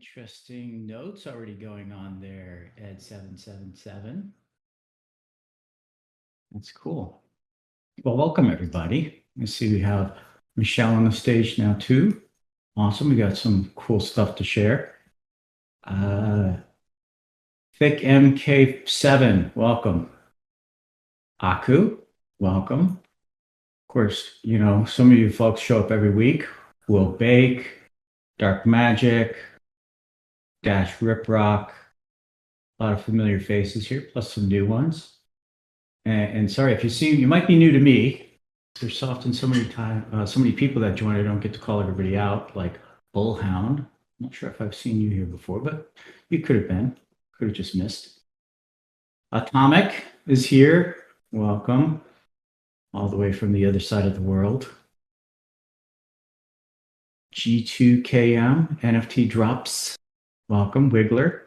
Interesting notes already going on there, Ed777. That's cool. Well, welcome everybody. Let's see, we have Michelle on the stage now too. Awesome. We got some cool stuff to share. Thick MK7, welcome. Aku, welcome. Of course, some of you folks show up every week. Will Bake, Dark Magic, Dash Riprock, a lot of familiar faces here, plus some new ones. And sorry if you might be new to me. There's often so many people that join. I don't get to call everybody out, like Bullhound. I'm not sure if I've seen you here before, but you could have just missed. Atomic is here. Welcome, all the way from the other side of the world. G2KM NFT drops. Welcome, Wiggler.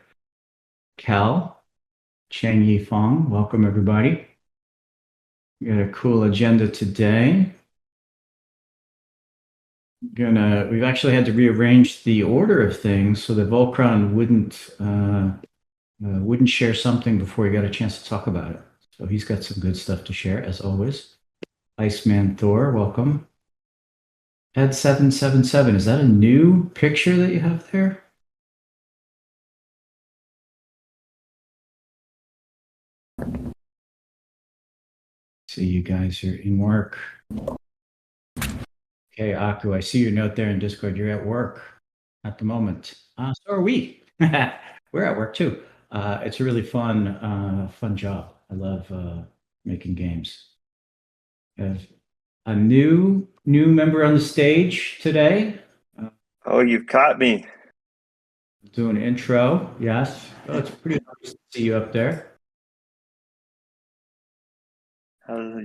Cal, Chang Yi Fong. Welcome, everybody. We got a cool agenda today. We've actually had to rearrange the order of things so that Volcron wouldn't share something before he got a chance to talk about it. So he's got some good stuff to share, as always. Iceman Thor, welcome. Ed777, is that a new picture that you have there? See, you guys are in work. Okay, Aku, I see your note there in Discord. You're at work at the moment. So are we. We're at work too. It's a really fun job. I love making games. We have a new member on the stage today. Oh, you've caught me. Do an intro. Yes. Oh, it's pretty nice to see you up there.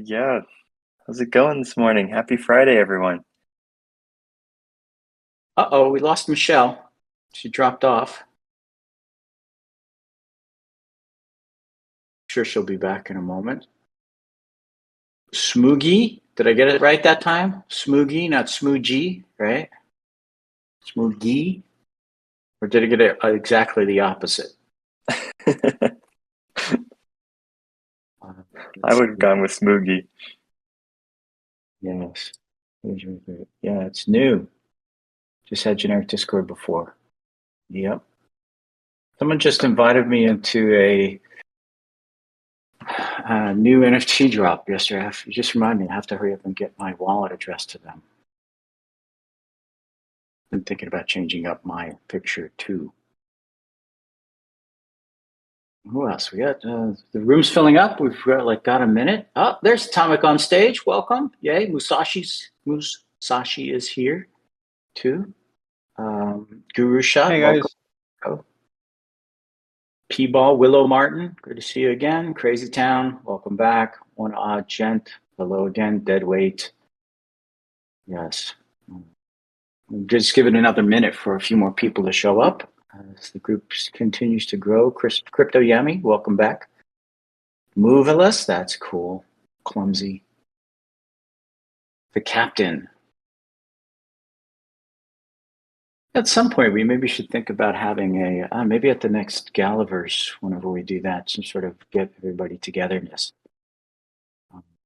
Yeah. How's it going this morning? Happy Friday, everyone. Uh-oh, we lost Michelle. She dropped off. Sure, she'll be back in a moment. Smoogie, did I get it right that time? Smoogie, not Smoogie, right? Smoogie? Or did I get it exactly the opposite? I would have gone with Smoogie. Yes. Yeah, it's new. Just had generic Discord before. Yep. Someone just invited me into a new NFT drop yesterday. Just remind me, I have to hurry up and get my wallet address to them. I'm thinking about changing up my picture too. Who else? We got the room's filling up. We've got a minute. Oh, there's Atomic on stage. Welcome. Yay. Musashi is here too. Guru Shot. Hey welcome. guys. P-Ball, Willow Martin, good to see you again. Crazy Town, welcome back. One Odd Gent, hello again. Dead Weight, yes. Just give it another minute for a few more people to show up as the group continues to grow. Crypto Yummy, welcome back. Moveless, that's cool. Clumsy. The Captain. At some point, we maybe should think about having maybe at the next Galaverse, whenever we do that, some sort of get everybody togetherness,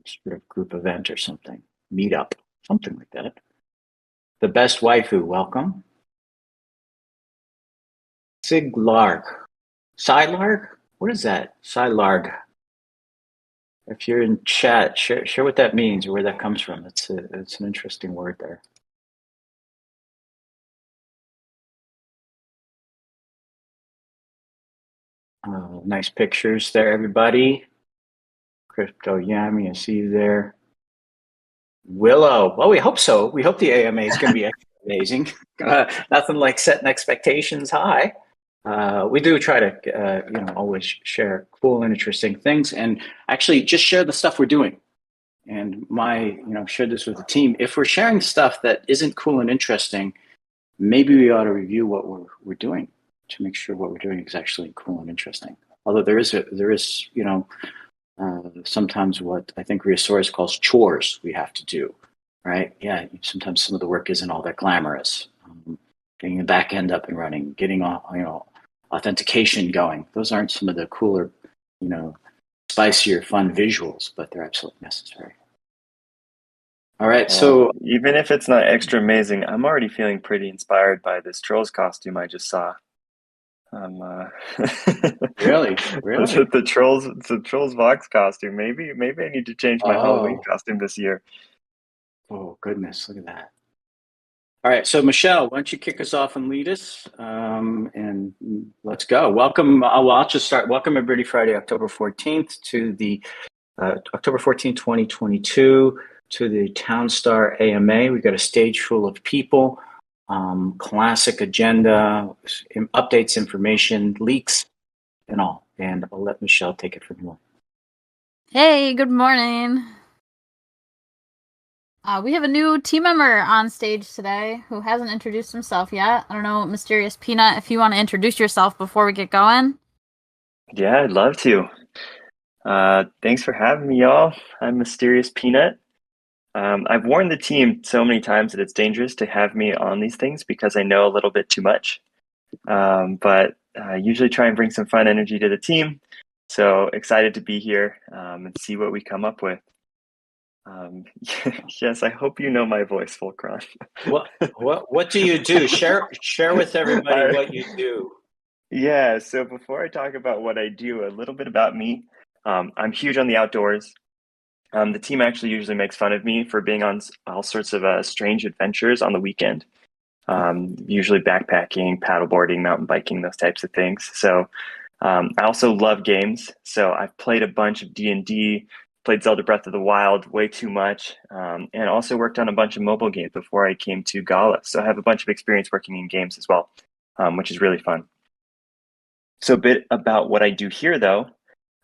sort of group event or something, meetup, something like that. The Best Waifu, welcome. Siglarg. Silarg? What is that? Silarg. If you're in chat, share what that means or where that comes from. It's an interesting word there. Nice pictures there, everybody. Crypto Yummy, I see you there. Willow. Well, we hope so. We hope the AMA is going to be amazing. Nothing like setting expectations high. We do try to, always share cool and interesting things, and actually just share the stuff we're doing. And share this with the team. If we're sharing stuff that isn't cool and interesting, maybe we ought to review what we're doing to make sure what we're doing is actually cool and interesting. Although there is sometimes what I think Rheosaurus calls chores we have to do, right? Yeah, sometimes some of the work isn't all that glamorous. getting the back end up and running, getting authentication going. Those aren't some of the cooler, spicier, fun visuals, but they're absolutely necessary. All right, Well, so even if it's not extra amazing, I'm already feeling pretty inspired by this Trolls costume I just saw. really, really, the Trolls Vox costume. Maybe I need to change my Halloween oh, costume this year. oh goodness, look at that. All right, so Michelle, why don't you kick us off and lead us, and let's go. Welcome. I'll just start. Welcome everybody, Friday, October 14th, to the October 14th, 2022, to the Town Star AMA. We've got a stage full of people, classic agenda, updates, information, leaks, and all. And I'll let Michelle take it from here. Hey, good morning. We have a new team member on stage today who hasn't introduced himself yet. I don't know, Mysterious Peanut, if you want to introduce yourself before we get going. Yeah, I'd love to. Thanks for having me, y'all. I'm Mysterious Peanut. I've warned the team so many times that it's dangerous to have me on these things because I know a little bit too much. But I usually try and bring some fun energy to the team. So excited to be here and see what we come up with. Yes, I hope you know my voice, Volcron. What do you do? Share with everybody what you do. Yeah, so before I talk about what I do, a little bit about me. I'm huge on the outdoors. The team actually usually makes fun of me for being on all sorts of strange adventures on the weekend. Usually backpacking, paddleboarding, mountain biking, those types of things. So I also love games. So I've played a bunch of D&D, played Zelda Breath of the Wild way too much, and also worked on a bunch of mobile games before I came to Gala. So I have a bunch of experience working in games as well, which is really fun. So a bit about what I do here, though.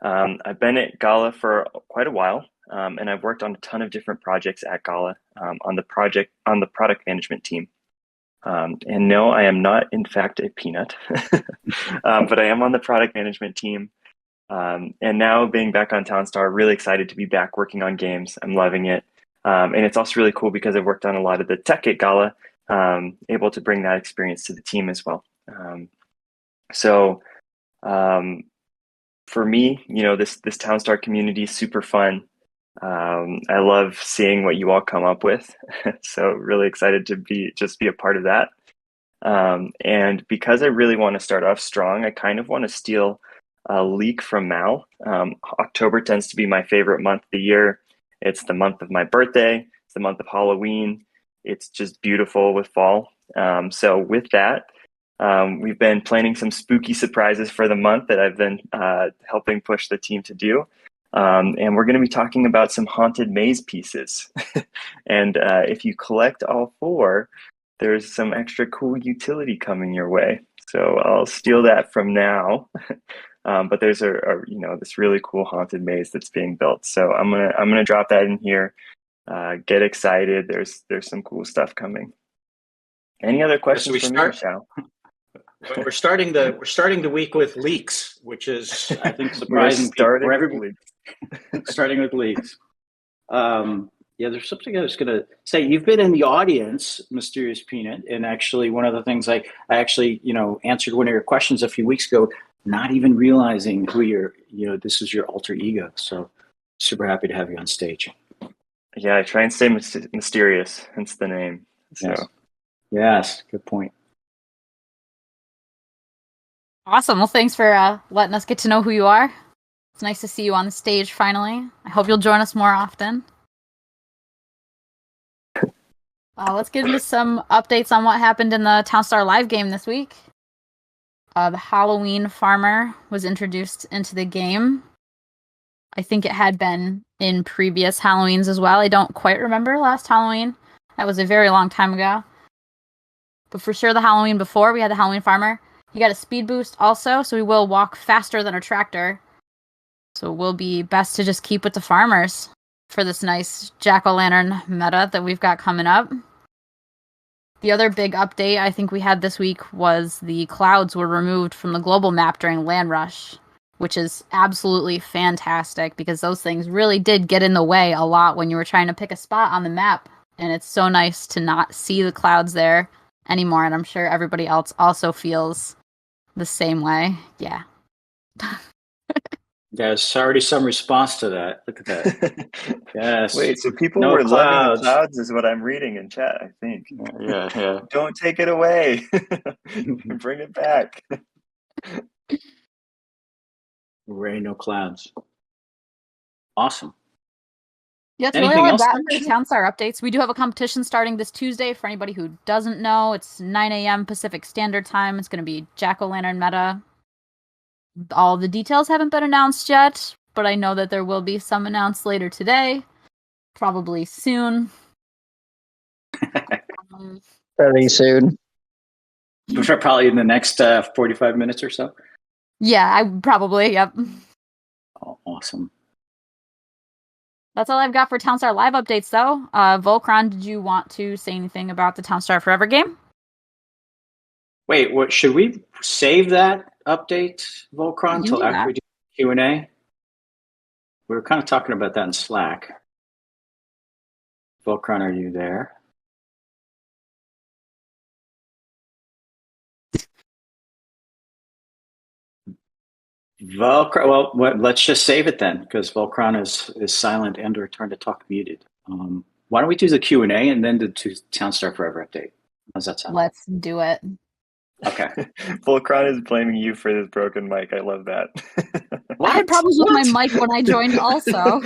I've been at Gala for quite a while, and I've worked on a ton of different projects at Gala on the product management team. And no, I am not, in fact, a peanut, but I am on the product management team. And now being back on Townstar, really excited to be back working on games. I'm loving it. And it's also really cool because I've worked on a lot of the tech at Gala, able to bring that experience to the team as well. So for me, this Townstar community is super fun. I love seeing what you all come up with. So really excited to be a part of that. And because I really want to start off strong, I kind of want to steal a leak from Mal. October tends to be my favorite month of the year. It's the month of my birthday. It's the month of Halloween. It's just beautiful with fall. So with that, we've been planning some spooky surprises for the month that I've been helping push the team to do. And we're going to be talking about some haunted maze pieces. And if you collect all four, there's some extra cool utility coming your way. So I'll steal that from now. But there's this really cool haunted maze that's being built. So I'm gonna drop that in here. Get excited. There's some cool stuff coming. Any other questions for me, Michelle? We're starting the week with leaks, which is, I think, surprising people. For everybody. Starting with leaks. There's something I was going to say. You've been in the audience, Mysterious Peanut, and actually one of the things I actually, answered one of your questions a few weeks ago, not even realizing who this is your alter ego. So super happy to have you on stage. Yeah, I try and stay mysterious, hence the name. So. Yes, good point. Awesome. Well, thanks for letting us get to know who you are. It's nice to see you on the stage finally. I hope you'll join us more often. Let's get into some updates on what happened in the Townstar live game this week. The Halloween Farmer was introduced into the game. I think it had been in previous Halloweens as well. I don't quite remember last Halloween. That was a very long time ago. But for sure the Halloween before, we had the Halloween Farmer. He got a speed boost also, so he will walk faster than a tractor. So it will be best to just keep with the farmers for this nice jack-o'-lantern meta that we've got coming up. The other big update I think we had this week was the clouds were removed from the global map during Land Rush, which is absolutely fantastic because those things really did get in the way a lot when you were trying to pick a spot on the map. And it's so nice to not see the clouds there anymore, and I'm sure everybody else also feels the same way. Yeah. There's already some response to that. Look at that. Yes. Wait, so people No were loving the clouds. clouds is what I'm reading in chat, I think. Yeah. Don't take it away. Bring it back. Rain, no clouds. Awesome. Yeah, that's Anything really all I've else, got for Michelle? Town Star updates. We do have a competition starting this Tuesday. For anybody who doesn't know, it's 9 a.m. Pacific Standard Time. It's going to be Jack-o'-lantern meta. All the details haven't been announced yet, but I know that there will be some announced later today. Probably soon. Very soon. Probably in the next 45 minutes or so. Yeah, I probably, yep. Oh, awesome. That's all I've got for Town Star Live updates, though. Volcron, did you want to say anything about the Town Star Forever game? Wait, what should we save that update, Volcron, until after we do Q&A? We were kind of talking about that in Slack. Volcron, are you there? Volcron, well, let's just save it then, because Volcron is silent and return to talk muted. Why don't we do the Q&A and then the Town Star Forever update? How's that sound? Let's do it. Okay. Volcron is blaming you for this broken mic. I love that. I had problems with my mic when I joined also.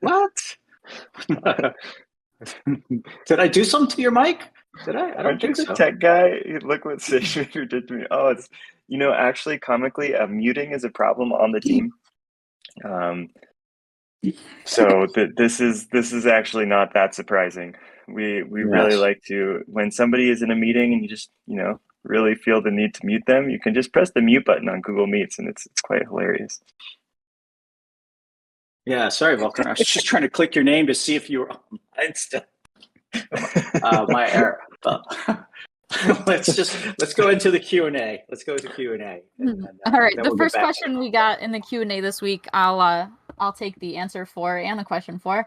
What? Did I do something to your mic? Did I? I don't Aren't you think the so. tech guy? Look what Sage did to me. Oh, it's actually comically, muting is a problem on the team. So this is actually not that surprising. We really like to, when somebody is in a meeting and you just really feel the need to mute them, you can just press the mute button on Google Meets, and it's quite hilarious. Yeah, sorry, Volcron. I was just trying to click your name to see if you were online still. My error. Let's go into the Q&A. Let's go to Q&A. All right. The first question we got in the Q&A this week, I'll take the answer for and the question for.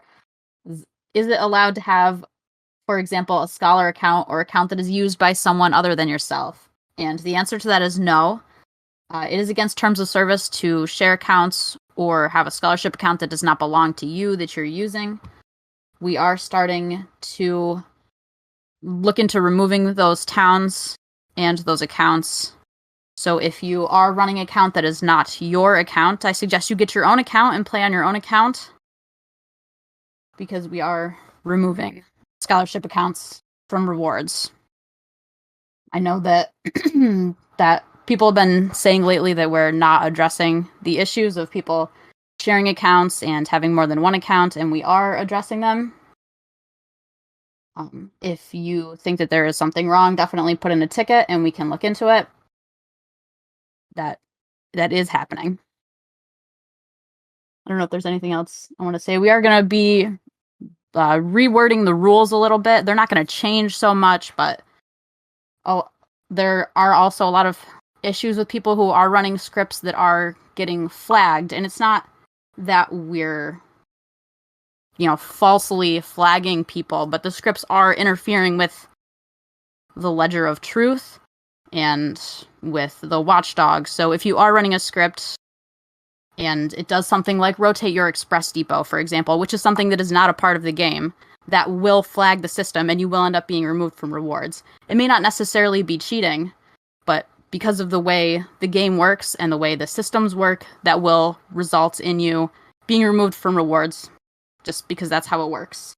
Is it allowed to have, for example, a Scholar account or account that is used by someone other than yourself? And the answer to that is no. It is against terms of service to share accounts or have a scholarship account that does not belong to you that you're using. We are starting to look into removing those towns and those accounts. So if you are running an account that is not your account, I suggest you get your own account and play on your own account, because we are removing scholarship accounts from rewards. I know that that people have been saying lately that we're not addressing the issues of people sharing accounts and having more than one account, and we are addressing them. If you think that there is something wrong, definitely put in a ticket and we can look into it. That is happening. I don't know if there's anything else I want to say. We are going to be rewording the rules a little bit. They're not going to change so much, but there are also a lot of issues with people who are running scripts that are getting flagged. And it's not that we're falsely flagging people, but the scripts are interfering with the Ledger of Truth and with the Watchdog. So if you are running a script and it does something like rotate your Express Depot, for example, which is something that is not a part of the game, that will flag the system and you will end up being removed from rewards. It may not necessarily be cheating, but because of the way the game works and the way the systems work, that will result in you being removed from rewards, just because that's how it works.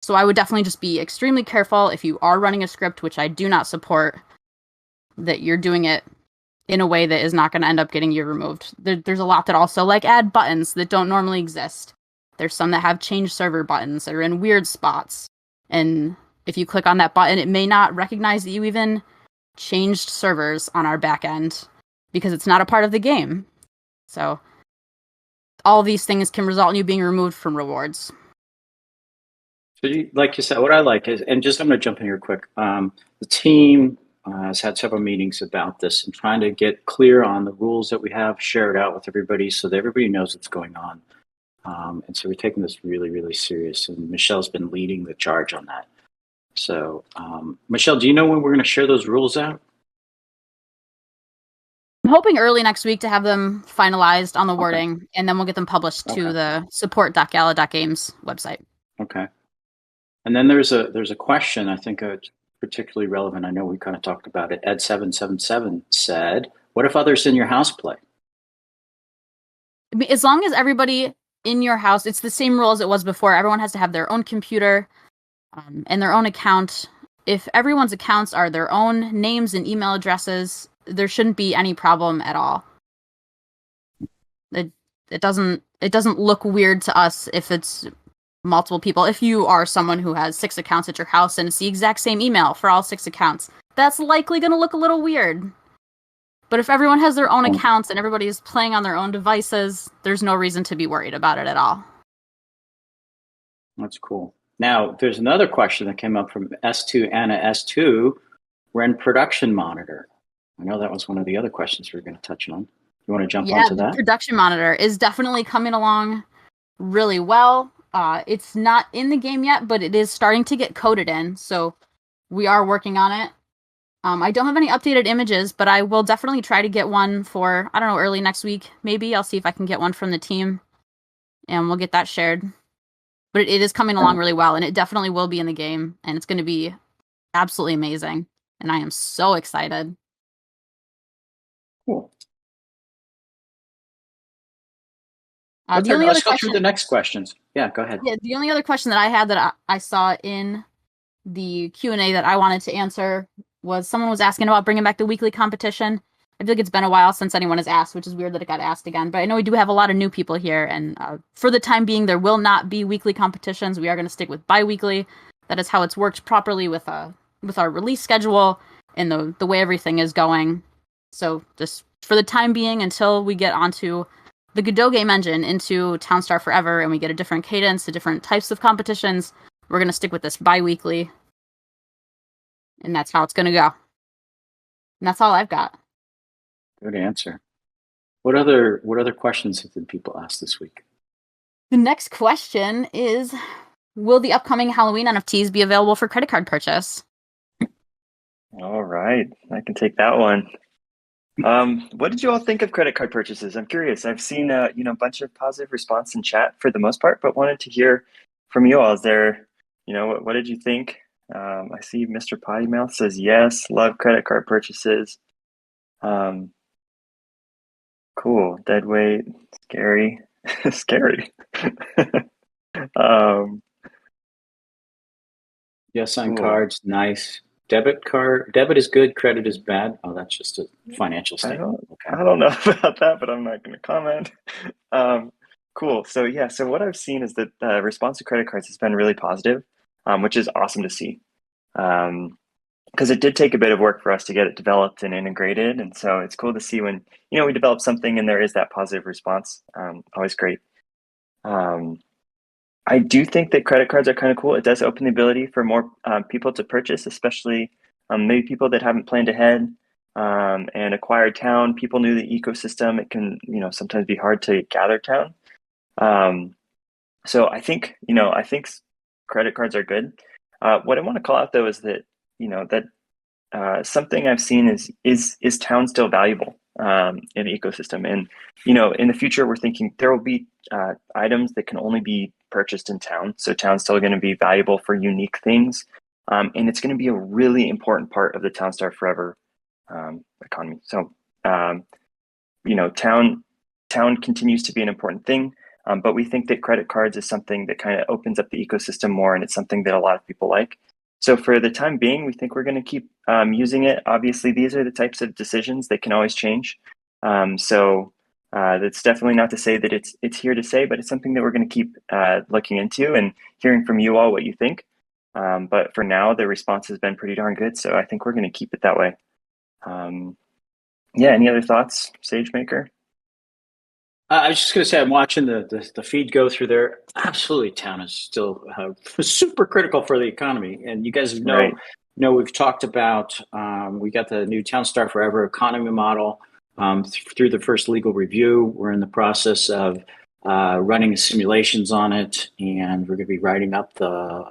So I would definitely just be extremely careful if you are running a script, which I do not support, that you're doing it in a way that is not going to end up getting you removed. There's a lot that also add buttons that don't normally exist. There's some that have change server buttons that are in weird spots. And if you click on that button, it may not recognize that you even changed servers on our back end because it's not a part of the game. So all these things can result in you being removed from rewards. So like you said, what I like is, and just I'm going to jump in here quick. The team has had several meetings about this and trying to get clear on the rules that we have, share it out with everybody so that everybody knows what's going on. And so we're taking this really, really serious. And Michelle's been leading the charge on that. So, Michelle, do you know when we're going to share those rules out? I'm hoping early next week to have them finalized on the wording, and then we'll get them published to the support.gala.games website. Okay. And then there's a question, I think particularly relevant. I know we kind of talked about it. Ed777 said, what if others in your house play? I mean, as long as everybody in your house, it's the same rule as it was before. Everyone has to have their own computer and their own account. If everyone's accounts are their own names and email addresses, there shouldn't be any problem at all. It doesn't look weird to us if it's multiple people. If you are someone who has 6 accounts at your house and it's the exact same email for all 6 accounts, that's likely going to look a little weird. But if everyone has their own accounts and everybody is playing on their own devices, there's no reason to be worried about it at all. That's cool. Now, there's another question that came up from S2 Anna S2. Ren production monitor. I know that was one of the other questions we were going to touch on. You want to jump onto that? The production monitor is definitely coming along really well. It's not in the game yet, but it is starting to get coded in, so we are working on it. I don't have any updated images, but I will definitely try to get one for, I don't know, early next week. Maybe I'll see if I can get one from the team, and we'll get that shared. But it is coming along really well, and it definitely will be in the game, and it's going to be absolutely amazing, and I am so excited. Cool. Let's go through the next questions. Yeah, go ahead. Yeah, the only other question that I had that I saw in the Q&A that I wanted to answer was someone was asking about bringing back the weekly competition. I feel like it's been a while since anyone has asked, which is weird that it got asked again. But I know we do have a lot of new people here, and for the time being, there will not be weekly competitions. We are going to stick with bi-weekly. That is how it's worked properly with our release schedule and the way everything is going. So just for the time being, until we get onto the Godot game engine into Townstar Forever and we get a different cadence to different types of competitions, we're going to stick with this bi-weekly. And that's how it's going to go. And that's all I've got. Good answer. What other questions did people ask this week? The next question is, will the upcoming Halloween NFTs be available for credit card purchase? All right, I can take that one. What did you all think of credit card purchases? I'm curious. I've seen a bunch of positive response in chat for the most part, but wanted to hear from you all. Is there, what did you think? I see Mr. Potty Mouth says yes, love credit card purchases. Cool. Deadweight, scary, scary. Yes on Cool. cards, nice. Debit is good, credit is bad. Oh, that's just a financial statement. I don't know about that, but I'm not going to comment. Cool. So what I've seen is that the response to credit cards has been really positive, which is awesome to see. Because it did take a bit of work for us to get it developed and integrated, and so it's cool to see when we develop something and there is that positive response. Always great. I do think that credit cards are kind of cool. It does open the ability for more people to purchase, especially maybe people that haven't planned ahead and acquired town. People knew the ecosystem. It can sometimes be hard to gather town. So I think credit cards are good. What I want to call out though is that something I've seen is town still valuable in the ecosystem, and in the future we're thinking there will be items that can only be purchased in town. So town's still going to be valuable for unique things, and it's going to be a really important part of the Townstar Forever economy. So town continues to be an important thing, but we think that credit cards is something that kind of opens up the ecosystem more, and it's something that a lot of people like. So for the time being, we think we're going to keep using it. Obviously, these are the types of decisions that can always change. So that's definitely not to say that it's here to stay, but it's something that we're going to keep looking into and hearing from you all what you think. But for now, the response has been pretty darn good. So I think we're going to keep it that way. Any other thoughts, SageMaker? I was just going to say, I'm watching the feed go through there. Absolutely, town is still super critical for the economy. And you guys know we've talked about, we got the new Townstar Forever economy model through the first legal review. We're in the process of running simulations on it, and we're going to be writing up the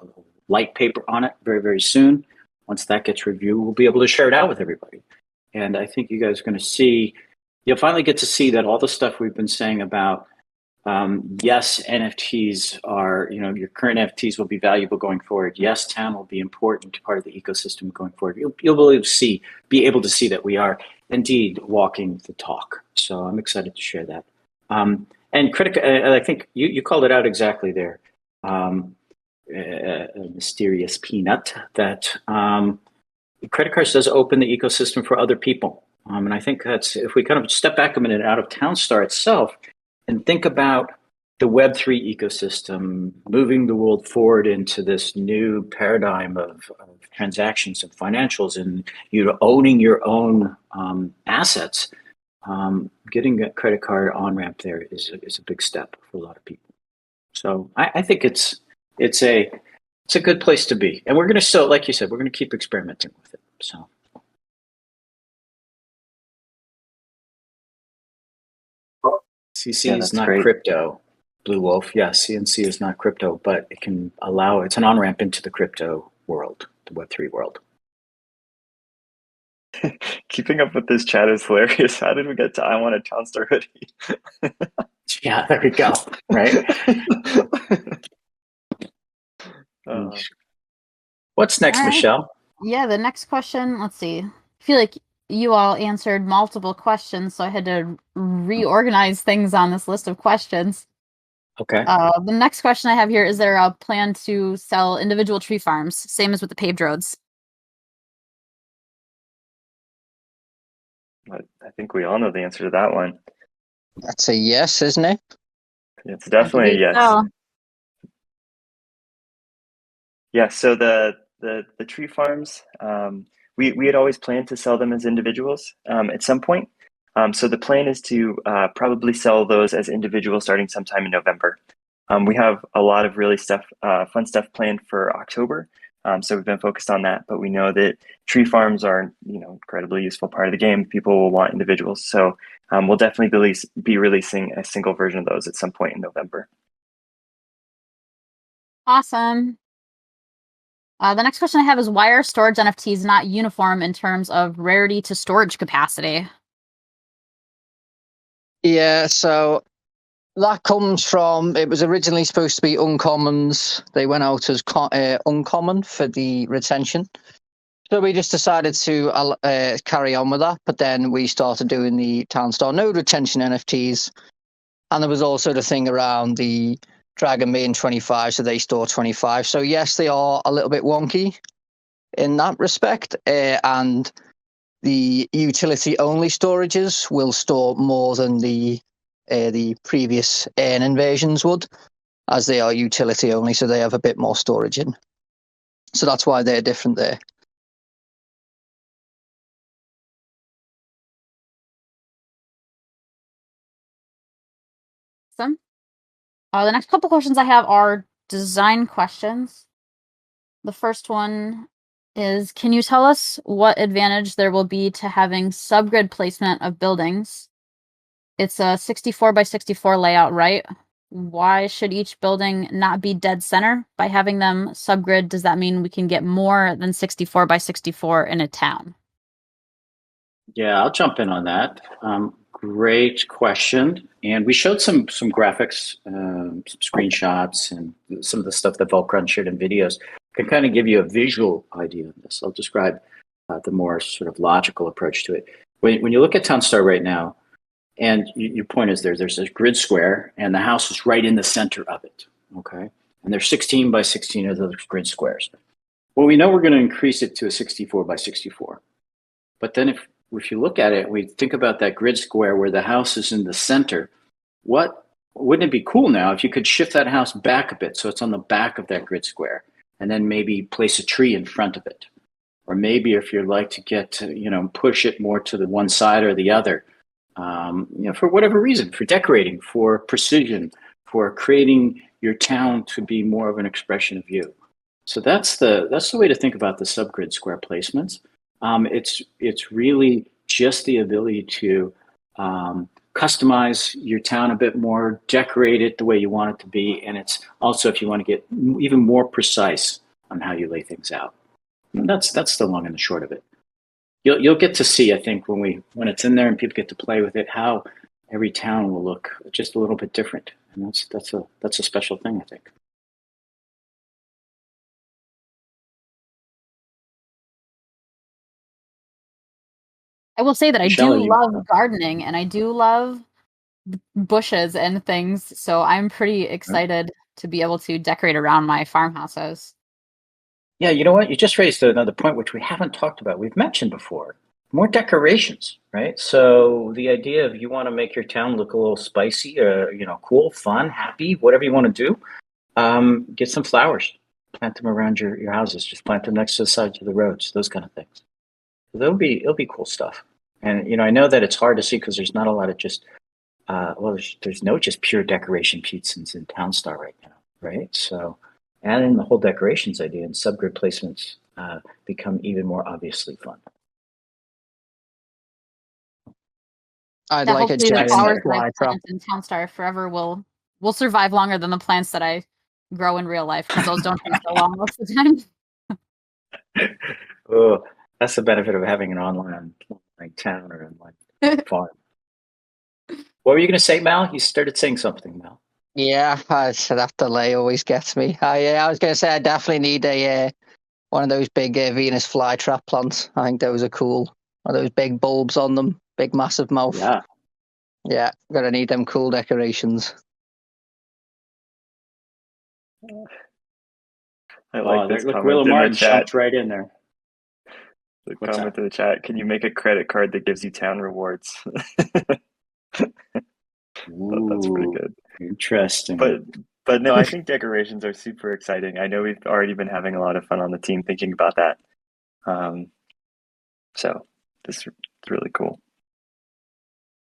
light paper on it very, very soon. Once that gets reviewed, we'll be able to share it out with everybody. And I think you guys are going to see, you'll finally get to see that all the stuff we've been saying about, yes, NFTs are, your current NFTs will be valuable going forward. Yes, town will be important part of the ecosystem going forward. You'll be able to see that we are indeed walking the talk. So I'm excited to share that. And I think you called it out exactly there. A mysterious peanut that credit cards does open the ecosystem for other people. And I think that's, if we kind of step back a minute out of Townstar itself and think about the Web3 ecosystem, moving the world forward into this new paradigm of transactions and financials and owning your own assets, getting a credit card on-ramp there is a big step for a lot of people. So I think it's a good place to be. And we're going to still, like you said, we're going to keep experimenting with it. So. CC is not great. Crypto, Blue Wolf. Yeah, CNC is not crypto, but it can it's an on-ramp into the crypto world, the Web3 world. Keeping up with this chat is hilarious. How did we get to I want a Townstar hoodie? Yeah, there we go. Right? What's next, Michelle? Yeah, the next question, let's see. I feel like you all answered multiple questions, so I had to reorganize things on this list of questions. Okay. The next question I have here, is there a plan to sell individual tree farms, same as with the paved roads? I think we all know the answer to that one. That's a yes, isn't it? It's definitely a yes. So. Yeah, so the tree farms, we had always planned to sell them as individuals at some point. So the plan is to probably sell those as individuals starting sometime in November. We have a lot of really fun stuff planned for October. So we've been focused on that, but we know that tree farms are, incredibly useful part of the game. People will want individuals. So we'll definitely be releasing a single version of those at some point in November. Awesome. The next question I have is, why are storage NFTs not uniform in terms of rarity to storage capacity? Yeah, so that comes from, it was originally supposed to be uncommons. They went out as uncommon for the retention. So we just decided to carry on with that. But then we started doing the Townstar node retention NFTs. And there was also the thing around the Dragon being 25, so they store 25. So yes, they are a little bit wonky in that respect. And the utility-only storages will store more than the previous earning versions would, as they are utility-only, so they have a bit more storage in. So that's why they're different there. Awesome. The next couple questions I have are design questions. The first one is, can you tell us what advantage there will be to having subgrid placement of buildings? It's a 64 by 64 layout, right? Why should each building not be dead center? By having them subgrid, does that mean we can get more than 64 by 64 in a town? Yeah, I'll jump in on that. Great question. And we showed some graphics, some screenshots, and some of the stuff that Volcron shared in videos can kind of give you a visual idea of this. I'll describe the more sort of logical approach to it. When you look at Townstar right now, and your point is there's this grid square, and the house is right in the center of it, okay? And there's 16 by 16 of those grid squares. Well, we know we're going to increase it to a 64 by 64. But then if you look at it, we think about that grid square where the house is in the center. Wouldn't it be cool now if you could shift that house back a bit so it's on the back of that grid square, and then maybe place a tree in front of it? Or maybe if you'd like to get to, push it more to the one side or the other, for whatever reason, for decorating, for precision, for creating your town to be more of an expression of you. So that's the way to think about the subgrid square placements. It's really just the ability to customize your town a bit more, decorate it the way you want it to be, and it's also if you want to get even more precise on how you lay things out. And that's the long and the short of it. You'll get to see, I think, when it's in there and people get to play with it, how every town will look just a little bit different, and that's a special thing, I think. I will say that Michelle, I do love gardening and I do love bushes and things, so I'm pretty excited to be able to decorate around my farmhouses. Yeah, you know what? You just raised another point which we haven't talked about. We've mentioned before. More decorations, right? So the idea of you want to make your town look a little spicy, cool, fun, happy, whatever you want to do, get some flowers, plant them around your houses. Just plant them next to the sides of the roads, those kind of things. So it'll be cool stuff. And I know that it's hard to see because there's not a lot of just there's no just pure decoration pizzas in Townstar right now, right? So adding the whole decorations idea and subgrid placements become even more obviously fun. I'd That like a hopefully the giant flowers that I fly trap. plant in Townstar forever will survive longer than the plants that I grow in real life, because those don't take so long most of the time. Oh, that's the benefit of having an online town or online farm. What were you going to say, Mal? You started saying something, Mal. Yeah, that delay always gets me. I was going to say I definitely need a one of those big Venus flytrap plants. I think those are cool. One of those big bulbs on them, big massive mouth. Yeah, gonna need them cool decorations. I like this look, comment Willa in the Martin chat. jumped right in there. The What's comment that? in the chat. Can you make a credit card that gives you town rewards? That's pretty good. Interesting. But no, I think decorations are super exciting. I know we've already been having a lot of fun on the team thinking about that. So this is really cool.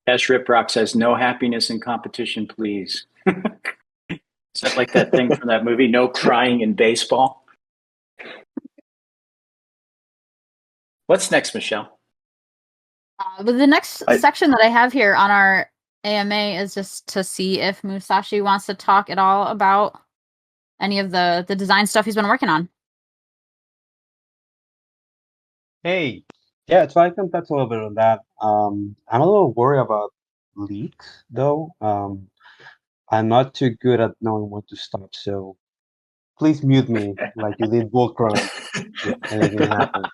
Ash Riprock says, "No happiness in competition, please." Is that like that thing from that movie, No Crying in Baseball? What's next, Michelle? But the next section that I have here on our AMA is just to see if Musashi wants to talk at all about any of the design stuff he's been working on. Hey, yeah, so I can touch a little bit on that. I'm a little worried about leaks, though. I'm not too good at knowing when to stop, so please mute me like you did Voltron if anything happens.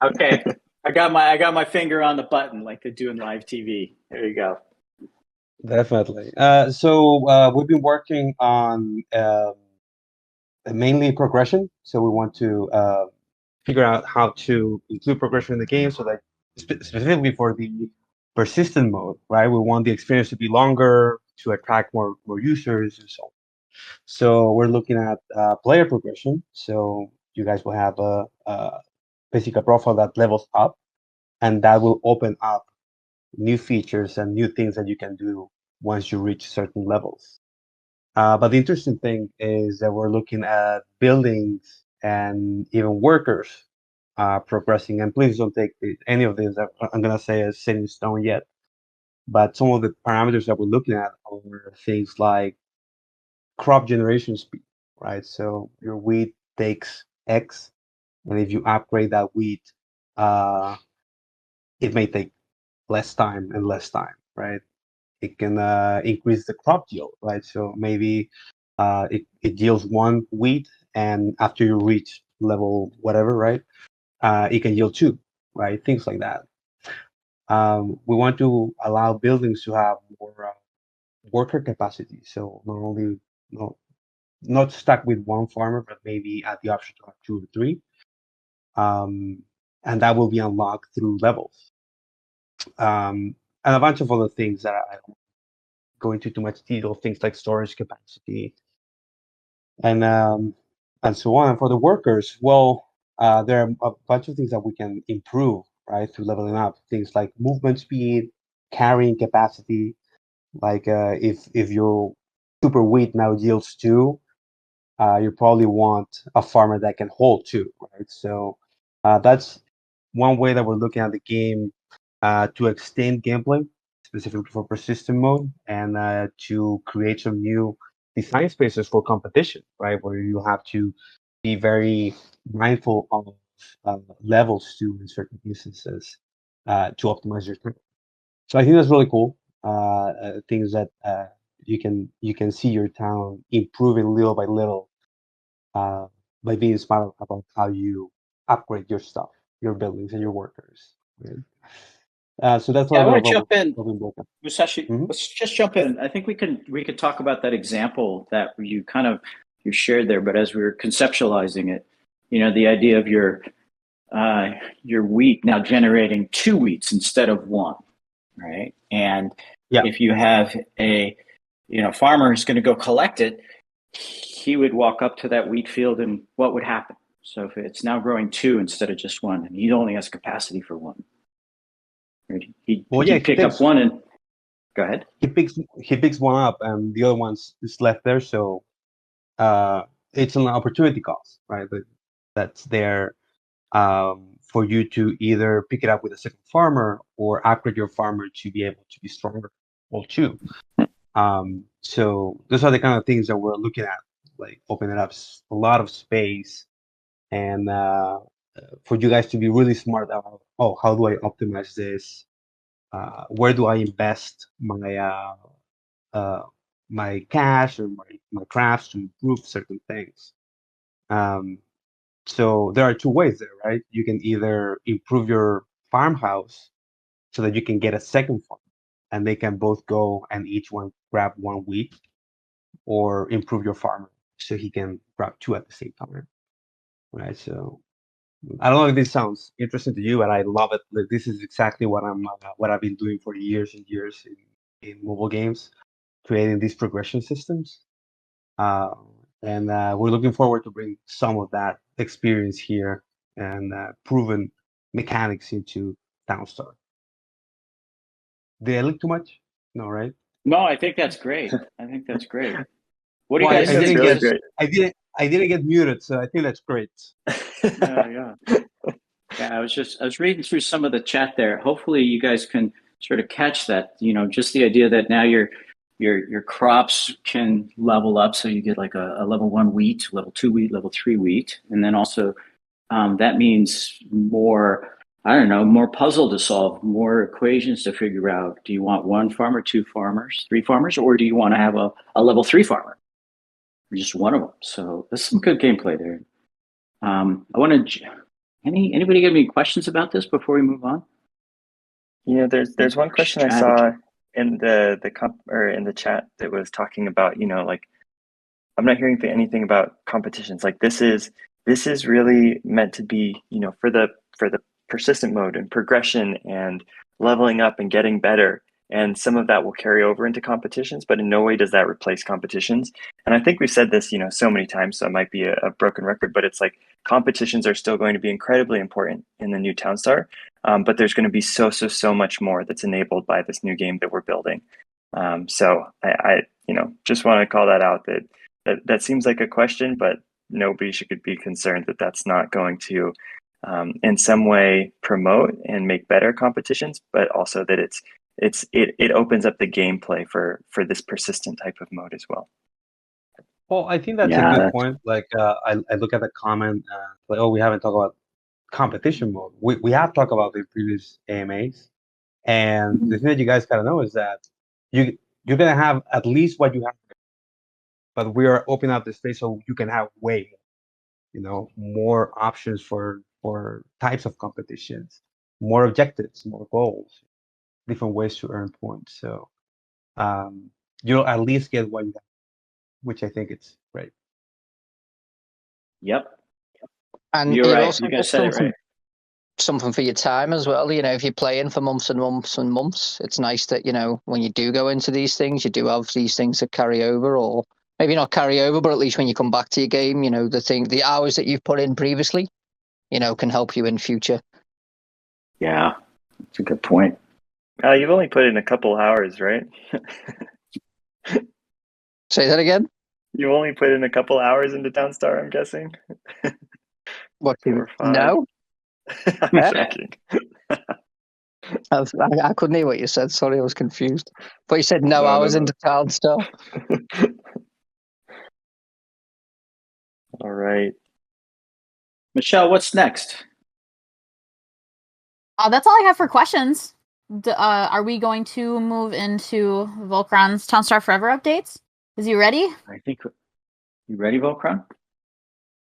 Okay, I got my finger on the button like they do in live TV. There you go. Definitely. We've been working on mainly progression. So we want to figure out how to include progression in the game so that specifically for the persistent mode, right? We want the experience to be longer to attract more users and so on. So we're looking at player progression. So you guys will have basically a profile that levels up, and that will open up new features and new things that you can do once you reach certain levels. But the interesting thing is that we're looking at buildings and even workers progressing. And please don't take any of this that I'm going to say as set in stone yet. But some of the parameters that we're looking at are things like crop generation speed, right? So your wheat takes X, and if you upgrade that wheat, it may take less time and less time, right? It can increase the crop yield, right? So maybe it yields one wheat, and after you reach level whatever, right, it can yield two, right? Things like that. We want to allow buildings to have more worker capacity. So not stuck with one farmer, but maybe at the option to have two or three. And that will be unlocked through levels. And a bunch of other things that I don't go into too much detail, things like storage capacity and so on. And for the workers, well, there are a bunch of things that we can improve, right, through leveling up. Things like movement speed, carrying capacity. Like if your super wheat now yields two, you probably want a farmer that can hold two, right? So that's one way that we're looking at the game to extend gameplay, specifically for persistent mode, and to create some new design spaces for competition, right? Where you have to be very mindful of levels too in certain instances to optimize your time. So I think that's really cool. Things that you can see your town improving little by little by being smart about how you upgrade your stuff, your buildings, and your workers. Right? So that's a Yeah, I little want bit to jump in. of Invoca. Musashi, Mhm. let's just jump in. I think we could talk about that example that you shared there, but as we were conceptualizing it, the idea of your wheat now generating 2 wheats instead of one, right? And Yeah. if you have a farmer who's going to go collect it, he would walk up to that wheat field, and what would happen? So if it's now growing 2 instead of just 1, and he only has capacity for 1, right? He'd pick up 1 and go ahead. He picks one up, and the other one's is left there. So it's an opportunity cost, right? That's there for you to either pick it up with a second farmer or upgrade your farmer to be able to be stronger, well, too. So those are the kind of things that we're looking at, like opening up a lot of space, and for you guys to be really smart about, how do I optimize this? Where do I invest my cash or my crafts to improve certain things? So there are two ways there, right? You can either improve your farmhouse so that you can get a second farm, and they can both go and each one grab 1 wheat, or improve your farmer so he can grab 2 at the same time, right? So I don't know if this sounds interesting to you, but I love it. Like, this is exactly what I've been doing for years and years in mobile games, creating these progression systems. Uh, and we're looking forward to bring some of that experience here and proven mechanics into Downstar. Did I look too much? No, right? No, I think that's great. What do you Well, guys I think? didn't really get great. I didn't get muted, so I think that's great. Yeah. I was reading through some of the chat there. Hopefully, you guys can sort of catch that. Just the idea that now your crops can level up, so you get like a level 1 wheat, level 2 wheat, level 3 wheat, and then also that means more. I don't know, more puzzle to solve, more equations to figure out. Do you want 1 farmer, 2 farmers, 3 farmers, or do you want to have a level 3 farmer? Or just one of them. So there's some good gameplay there. I want to. Anybody got any questions about this before we move on? There's one question I saw in the in the chat that was talking about, like, I'm not hearing anything about competitions. Like, this is really meant to be, for the persistent mode and progression and leveling up and getting better. And some of that will carry over into competitions, but in no way does that replace competitions. And I think we've said this, so many times, so it might be a broken record, but it's like competitions are still going to be incredibly important in the new Townstar. But there's going to be so much more that's enabled by this new game that we're building. So I just want to call that out, that seems like a question, but nobody should be concerned that that's not going to in some way promote and make better competitions, but also that it opens up the gameplay for this persistent type of mode as well. Well, I think that's a good point. Like, I look at the comment, like, we haven't talked about competition mode. We have talked about the previous AMAs, and the thing that you guys gotta know is that you're gonna have at least what you have, but we are opening up the space so you can have way more options for types of competitions, more objectives, more goals, different ways to earn points. So you'll at least get what you have, which I think it's great. Yep. And you're right. Also you guys said it right. Something for your time as well. If you're playing for months and months and months, it's nice that, when you do go into these things, you do have these things that carry over, or maybe not carry over, but at least when you come back to your game, the hours that you've put in previously, can help you in future. Yeah, that's a good point. You've only put in a couple hours, right? Say that again? You only put in a couple hours into Townstar, I'm guessing. What? 4 or 5? No. I'm joking. I couldn't hear what you said. Sorry, I was confused. But you said no hours into Townstar. All right. Michelle, what's next? That's all I have for questions. Are we going to move into Volcron's Townstar Forever updates? Is he ready? I think you ready, Volcron?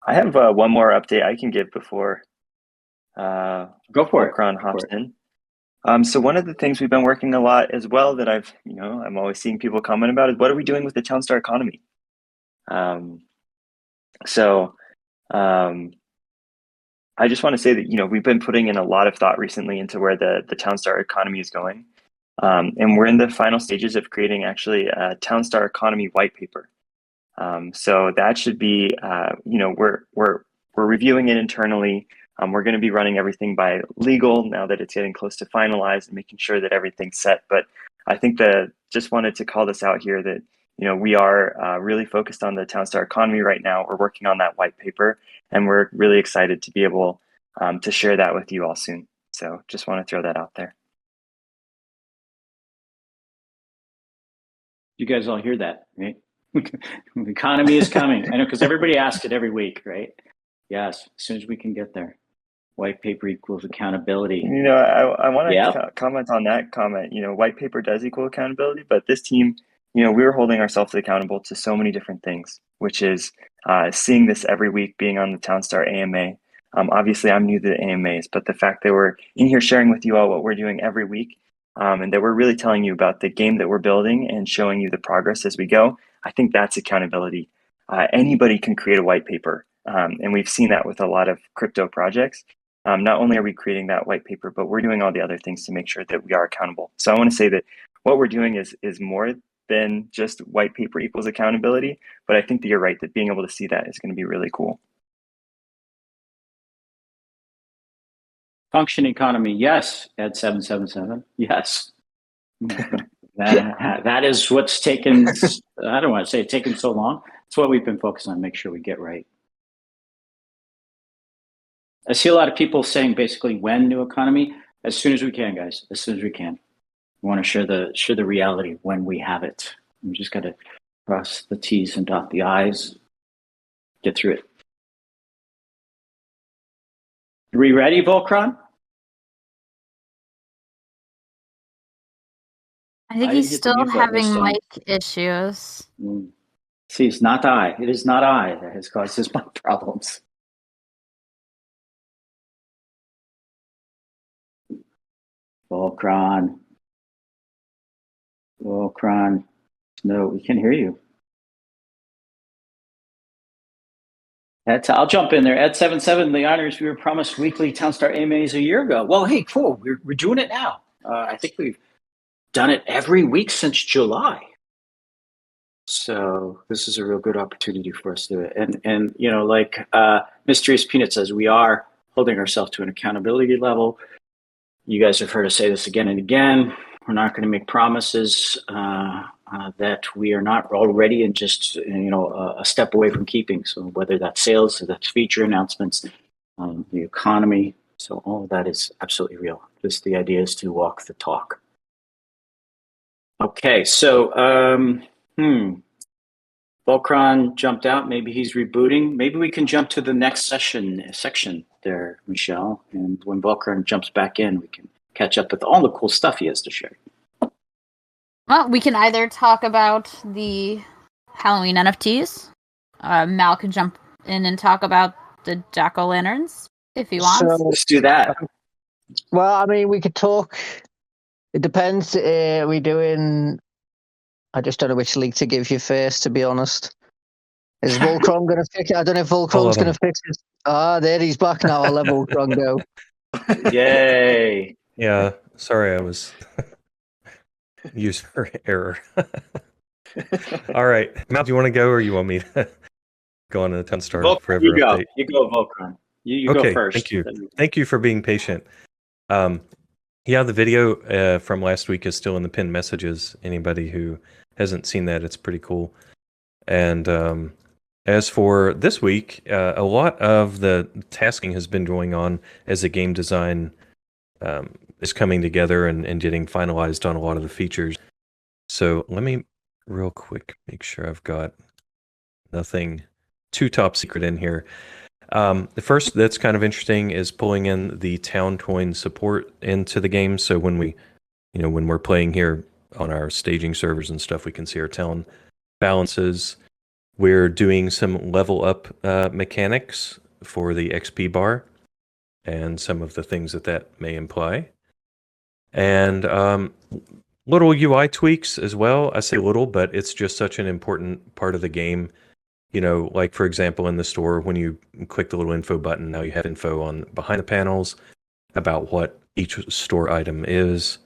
I have one more update I can give before Go for Volcron it. hops in. So one of the things we've been working a lot as well that I'm always seeing people comment about is what are we doing with the Townstar economy? So I just want to say that we've been putting in a lot of thought recently into where the Townstar economy is going, and we're in the final stages of creating actually a Townstar economy white paper. So that should be we're reviewing it internally. We're going to be running everything by legal now that it's getting close to finalized and making sure that everything's set. But I think just wanted to call this out here that we are really focused on the Townstar economy right now. We're working on that white paper, and we're really excited to be able to share that with you all soon. So just want to throw that out there. You guys all hear that, right? The economy is coming. I know, because everybody asks it every week, right? Yes, as soon as we can get there. White paper equals accountability. I want to comment on that comment. White paper does equal accountability, but this team, we were holding ourselves accountable to so many different things, which is seeing this every week, being on the Townstar AMA. Obviously, I'm new to the AMAs, but the fact that we're in here sharing with you all what we're doing every week, and that we're really telling you about the game that we're building and showing you the progress as we go, I think that's accountability. Anybody can create a white paper, and we've seen that with a lot of crypto projects. Not only are we creating that white paper, but we're doing all the other things to make sure that we are accountable. So I want to say that what we're doing is more than just white paper equals accountability, but I think that you're right, that being able to see that is going to be really cool. Function economy, yes. Ed 777, yes. That is what's taken, I don't want to say it's taken so long. It's what we've been focused on, make sure we get right. I see a lot of people saying basically when new economy, as soon as we can, guys, as soon as we can. We want to share the reality when we have it. We just got to cross the T's and dot the I's, get through it. Are we ready, Volcron? I think he's still having mic issues. See, it's not I. It is not I that has caused his mic problems. Volcron. No, we can hear you. I'll jump in there. Ed 77, the honors, we were promised weekly Townstar AMAs a year ago. Well, hey, cool. We're doing it now. I think we've done it every week since July. So this is a real good opportunity for us to do it. And like Mysterious Peanut says, we are holding ourselves to an accountability level. You guys have heard us say this again and again. We're not going to make promises that we are not already and just a step away from keeping. So whether that's sales, or that's feature announcements, the economy, so all of that is absolutely real. Just the idea is to walk the talk. Okay, so Volcron jumped out. Maybe he's rebooting. Maybe we can jump to the next section there, Michelle. And when Volcron jumps back in, we can catch up with all the cool stuff he has to share. Well, we can either talk about the Halloween NFTs. Mal can jump in and talk about the jack-o'-lanterns if he wants. So, let's do that. Well, I mean, we could talk. It depends. Are we doing? I just don't know which leak to give you first, to be honest. Is Volcron going to fix it? I don't know if Volcron's going to fix it. There he's back now. I'll let Volcron go. Yay. Yeah, sorry, I was user error. All right. Mal, do you want to go or you want me to go on to the Townstar Forever update? You go, Volcron. You okay, go first. Thank you. Thank you for being patient. Yeah, the video from last week is still in the pinned messages. Anybody who hasn't seen that, it's pretty cool. And as for this week, a lot of the tasking has been going on as the game design is coming together and getting finalized on a lot of the features. So let me real quick make sure I've got nothing too top secret in here. The first that's kind of interesting is pulling in the town coin support into the game. So when when we're playing here on our staging servers and stuff, we can see our town balances. We're doing some level up mechanics for the XP bar and some of the things that may imply. And little UI tweaks as well. I say little, but it's just such an important part of the game. Like for example, in the store, when you click the little info button, now you have info on behind the panels about what each store item is.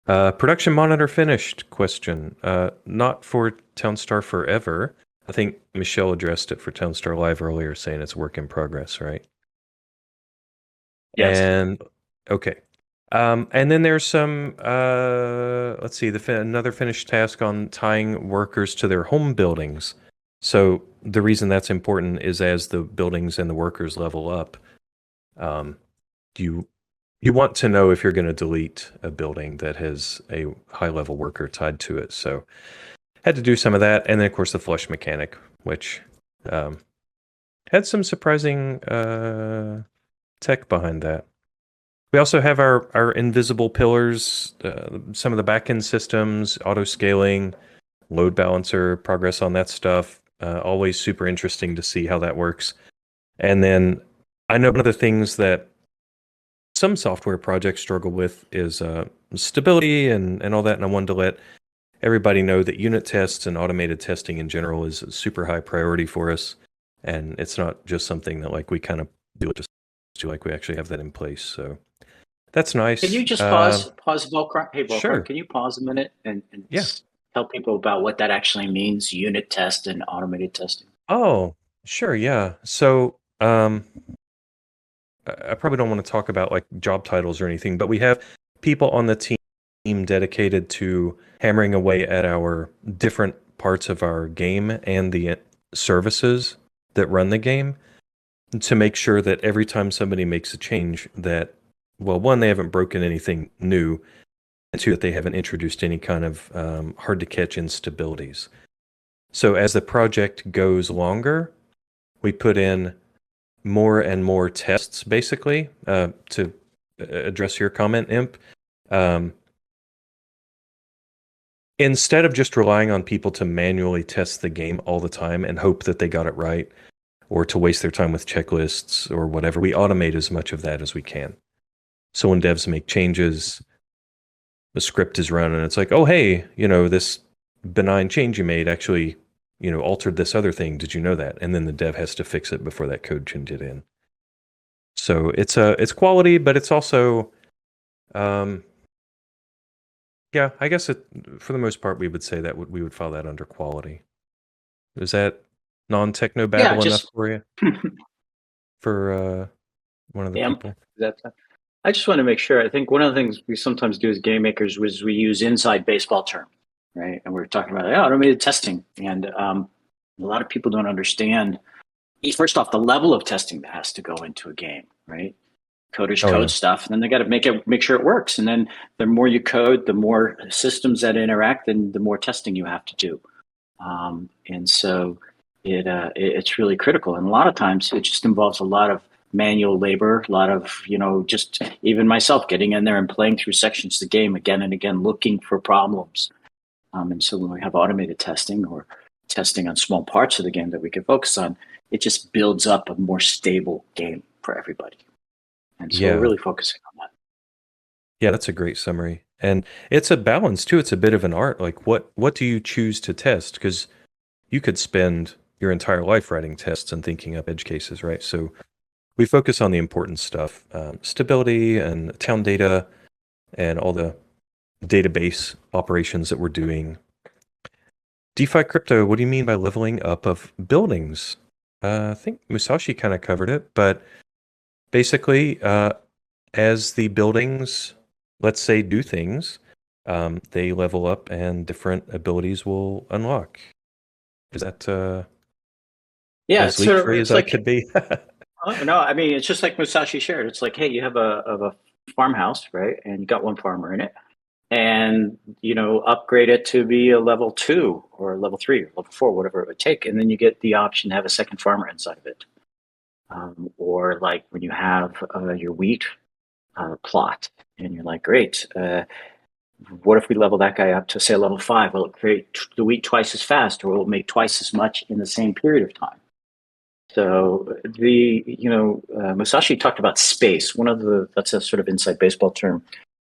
Production monitor finished question. Not for Townstar Forever. I think Michelle addressed it for Townstar Live earlier, saying it's work in progress, right? Yes. And okay. And then there's some, let's see, another finished task on tying workers to their home buildings. So the reason that's important is as the buildings and the workers level up, you want to know if you're going to delete a building that has a high-level worker tied to it. So had to do some of that. And then, of course, the flush mechanic, which had some surprising tech behind that. We also have our invisible pillars, some of the backend systems, auto-scaling, load balancer, progress on that stuff. Always super interesting to see how that works. And then I know one of the things that some software projects struggle with is stability and all that. And I wanted to let everybody know that unit tests and automated testing in general is a super high priority for us. And it's not just something that we kind of do it just to we actually have that in place. So that's nice. Can you just pause, Volcron? Hey, Volcron, sure. Can you pause a minute and yeah. tell people about what that actually means, unit test and automated testing? Oh, sure, yeah. So I probably don't want to talk about job titles or anything, but we have people on the team dedicated to hammering away at our different parts of our game and the services that run the game to make sure that every time somebody makes a change that, well, one, they haven't broken anything new, and two, that they haven't introduced any kind of hard to catch instabilities. So as the project goes longer, we put in more and more tests, basically, to address your comment, Imp. Instead of just relying on people to manually test the game all the time and hope that they got it right, or to waste their time with checklists or whatever, we automate as much of that as we can. So when devs make changes, the script is run and it's like, oh, hey, this benign change you made actually, altered this other thing. Did you know that? And then the dev has to fix it before that code can get in. So it's quality, but it's also, yeah, I guess for the most part, we would say that we would file that under quality. Is that non-techno babble enough for you? For one of the people? I just want to make sure. I think one of the things we sometimes do as game makers was we use inside baseball term, right? And we're talking about automated testing. And a lot of people don't understand, first off, the level of testing that has to go into a game, right? Coders code stuff, and then they got to make sure it works. And then the more you code, the more systems that interact, and the more testing you have to do. And so it's really critical. And a lot of times it just involves a lot of manual labor, a lot of, just even myself getting in there and playing through sections of the game again and again, looking for problems. And so when we have automated testing or testing on small parts of the game that we can focus on, it just builds up a more stable game for everybody. And so we're really focusing on that. Yeah, that's a great summary. And it's a balance too. It's a bit of an art. What do you choose to test? Because you could spend your entire life writing tests and thinking up edge cases, right? So we focus on the important stuff, stability and town data and all the database operations that we're doing. DeFi crypto, what do you mean by leveling up of buildings? I think Musashi kind of covered it, but basically, as the buildings, let's say, do things, they level up and different abilities will unlock. Is that as leak free as I could be? No, I mean, it's just like Musashi shared. It's like, hey, you have a farmhouse, right? And you got one farmer in it. And, upgrade it to be a level 2 or level 3 or level 4, whatever it would take. And then you get the option to have a second farmer inside of it. or like when you have your wheat plot, and you're like, great. What if we level that guy up to say level 5? Will it create the wheat twice as fast, or will it make twice as much in the same period of time? So Musashi talked about space. That's a sort of inside baseball term,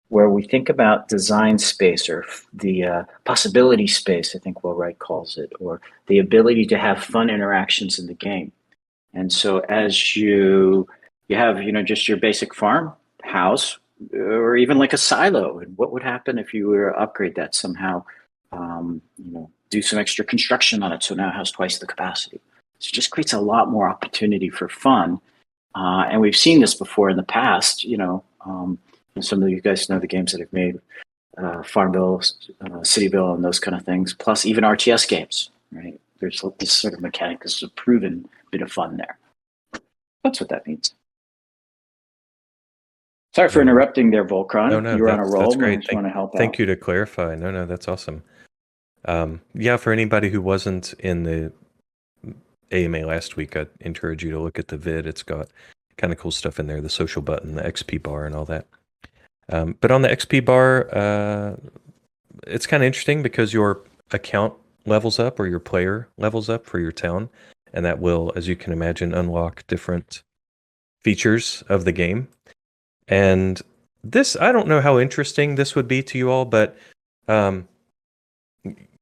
where we think about design space, or the possibility space, I think Will Wright calls it, or the ability to have fun interactions in the game. And so as you have, just your basic farm house, or even like a silo, and what would happen if you were to upgrade that somehow, do some extra construction on it so now it has twice the capacity. So it just creates a lot more opportunity for fun. And we've seen this before in the past, some of you guys know the games that I've made, Farmville, Cityville, and those kind of things, plus even RTS games, right? There's this sort of mechanic. This is a proven bit of fun there. That's what that means. Sorry for interrupting there, Volcron. No, you were on a roll. That's great. I just want to help Thank out. you to clarify. No, that's awesome. For anybody who wasn't in the AMA last week, I'd encourage you to look at the vid. It's got kind of cool stuff in there, the social button, the XP bar, and all that. But on the XP bar, it's kind of interesting because your account levels up, or your player levels up for your town, and that will, as you can imagine, unlock different features of the game. And this, I don't know how interesting this would be to you all, but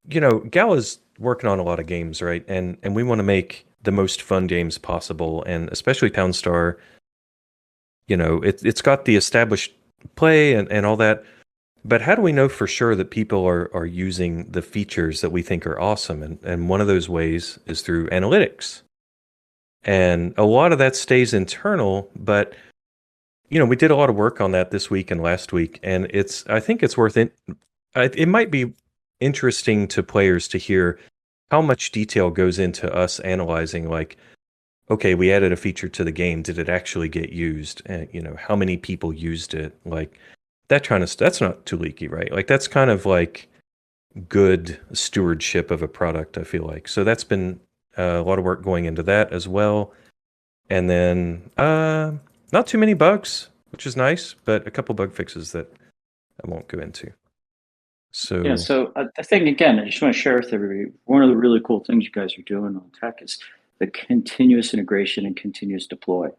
Gala's working on a lot of games, right? And we want to make the most fun games possible, and especially Townstar. It's got the established play and all that, but how do we know for sure that people are using the features that we think are awesome? And one of those ways is through analytics. And a lot of that stays internal, but we did a lot of work on that this week and last week, and I think it's worth it. It might be interesting to players to hear how much detail goes into us analyzing, like, okay, we added a feature to the game. Did it actually get used? And, how many people used it? Like, that kind of stuff. That's not too leaky, right? Like, that's kind of like good stewardship of a product, I feel like. So that's been a lot of work going into that as well. And then not too many bugs, which is nice, but a couple bug fixes that I won't go into. So the thing, again, I just want to share with everybody, one of the really cool things you guys are doing on tech is the continuous integration and continuous deploy,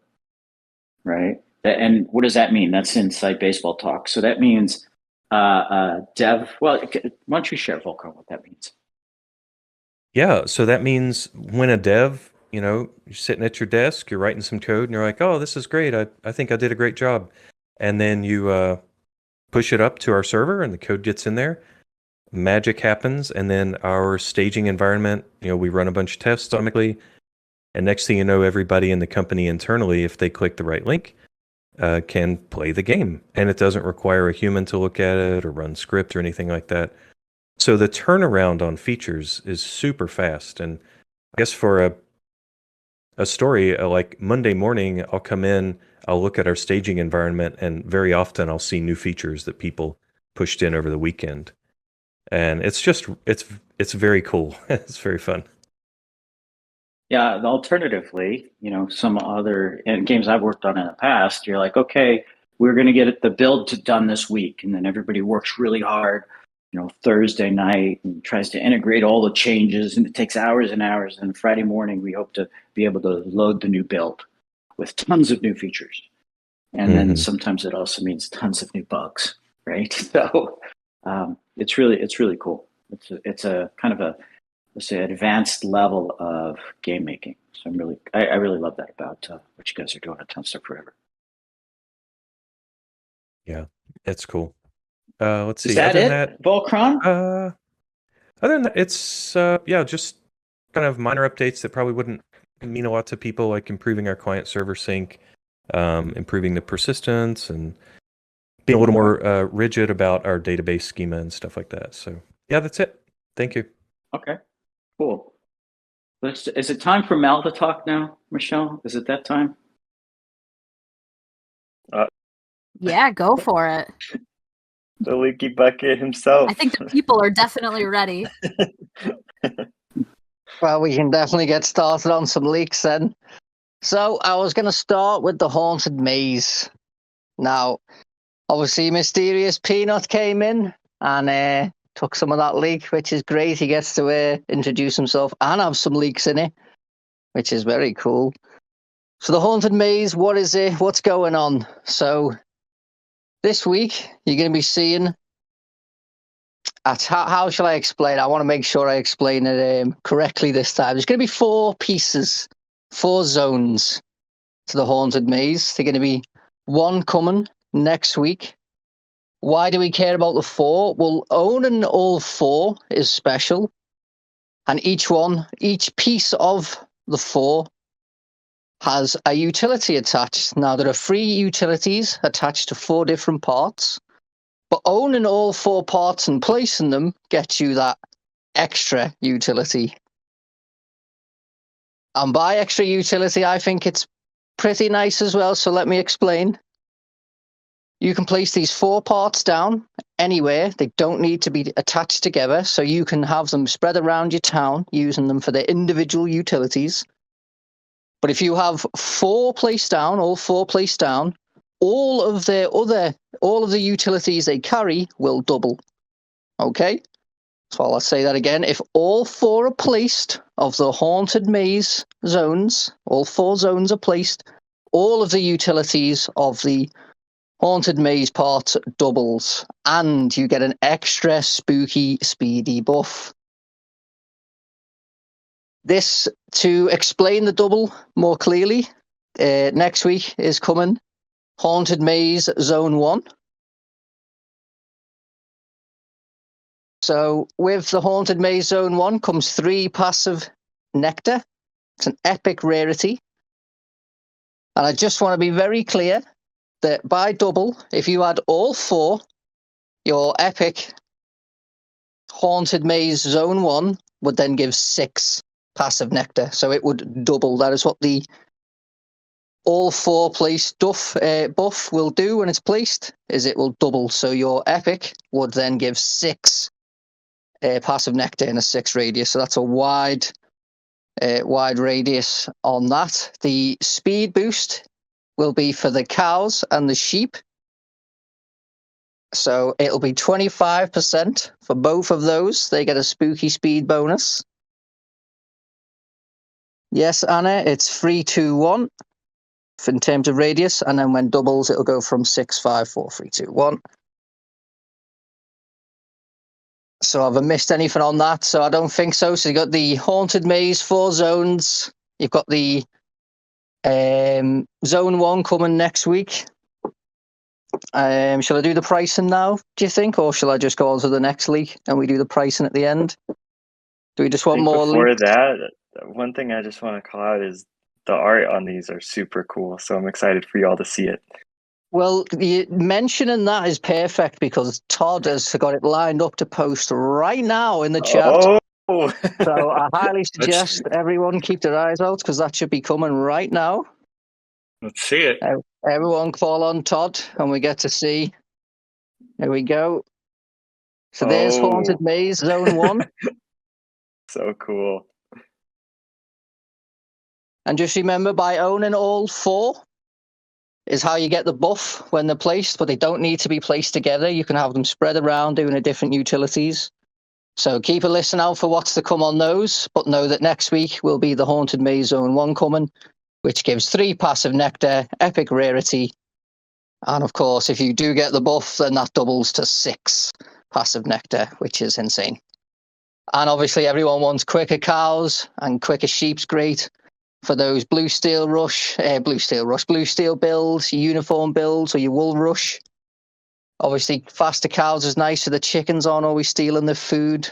right? And what does that mean? That's inside baseball talk. So that means dev. Well, why don't you share, Volcron, what that means? Yeah, so that means when a dev, you're sitting at your desk, you're writing some code, and you're like, oh, this is great. I think I did a great job. And then you push it up to our server, and the code gets in there. Magic happens, and then our staging environment, we run a bunch of tests automatically. And next thing you know, everybody in the company internally, if they click the right link, can play the game. And it doesn't require a human to look at it or run script or anything like that. So the turnaround on features is super fast. And I guess for a story, like Monday morning, I'll come in, I'll look at our staging environment, and very often I'll see new features that people pushed in over the weekend. And it's very cool. It's very fun. Yeah, alternatively, some other games I've worked on in the past, you're like, okay, we're going to get the build done this week. And then everybody works really hard, Thursday night, and tries to integrate all the changes, and it takes hours and hours. And Friday morning, we hope to be able to load the new build with tons of new features. And then sometimes it also means tons of new bugs, right? So it's really cool. It's a kind of a, let's say, advanced level of game making. So I really love that about what you guys are doing at Townstar Forever. Yeah, it's cool. Let's see. Is that it, Volcron? Other than that, it's just kind of minor updates that probably wouldn't mean a lot to people, like improving our client server sync, improving the persistence, and being a little more rigid about our database schema and stuff like that. So yeah, that's it. Thank you. Okay, cool. Is it time for Mal to talk now, Michelle? Is it that time? Yeah, go for it. The leaky bucket himself. I think the people are definitely ready. Well, we can definitely get started on some leaks then. So I was going to start with the Haunted Maze. Now, obviously, Mysterious Peanut came in and took some of that leak, which is great. He gets to introduce himself and have some leaks in it, which is very cool. So the Haunted Maze, what is it? What's going on? So this week, you're going to be seeing... How shall I explain? I want to make sure I explain it correctly this time. There's going to be 4 pieces, 4 zones to the Haunted Maze. They're going to be 1 coming next week. Why do we care about the 4? Well, owning all 4 is special. And each piece of the 4 has a utility attached. Now, there are 3 utilities attached to 4 different parts. But owning all 4 parts and placing them gets you that extra utility. And by extra utility, I think it's pretty nice as well, so let me explain. You can place these 4 parts down anywhere. They don't need to be attached together, so you can have them spread around your town, using them for their individual utilities. But if you have 4 placed down, all 4 placed down, all of the utilities they carry will double. Okay? So I'll say that again. If all 4 are placed of the Haunted Maze zones, all 4 zones are placed, all of the utilities of the Haunted Maze part doubles, and you get an extra spooky speedy buff. This, to explain the double more clearly, next week is coming Haunted Maze Zone 1. So with the Haunted Maze Zone 1 comes 3 passive nectar. It's an epic rarity. And I just want to be very clear that by double, if you add all 4, your epic Haunted Maze Zone 1 would then give 6 passive nectar. So it would double. That is what the all 4 placed buff will do when it's placed, is it will double. So your epic would then give 6 passive nectar in a 6 radius. So that's a wide radius on that. The speed boost will be for the cows and the sheep. So it'll be 25% for both of those. They get a spooky speed bonus. Yes, Anna, it's 3, 2, 1 in terms of radius. And then when doubles, it'll go from 6, 5, 4, 3, 2, 1. So have I missed anything on that? So I don't think so. So you've got the Haunted Maze, 4 zones. You've got the Zone 1 coming next week. Shall I do the pricing now, do you think? Or shall I just go on to the next league and we do the pricing at the end? Do we just want more Before leagues? that, one thing I just want to call out is the art on these are super cool. So I'm excited for you all to see it. Well, mentioning that is perfect because Todd has got it lined up to post right now in the chat. Oh! So I highly suggest everyone keep their eyes out because that should be coming right now. Let's see it. Everyone call on Todd and we get to see. There we go. So there's Haunted Maze Zone 1. So cool. And just remember, by owning all 4 is how you get the buff when they're placed, but they don't need to be placed together. You can have them spread around doing the different utilities. So keep a listen out for what's to come on those, but know that next week will be the Haunted Maze Zone 1 coming, which gives 3 passive nectar, epic rarity. And of course, if you do get the buff, then that doubles to 6 passive nectar, which is insane. And obviously everyone wants quicker cows, and quicker sheep's great for those blue steel builds, your uniform builds, or your wool rush. Obviously, faster cows is nice so the chickens aren't always stealing the food.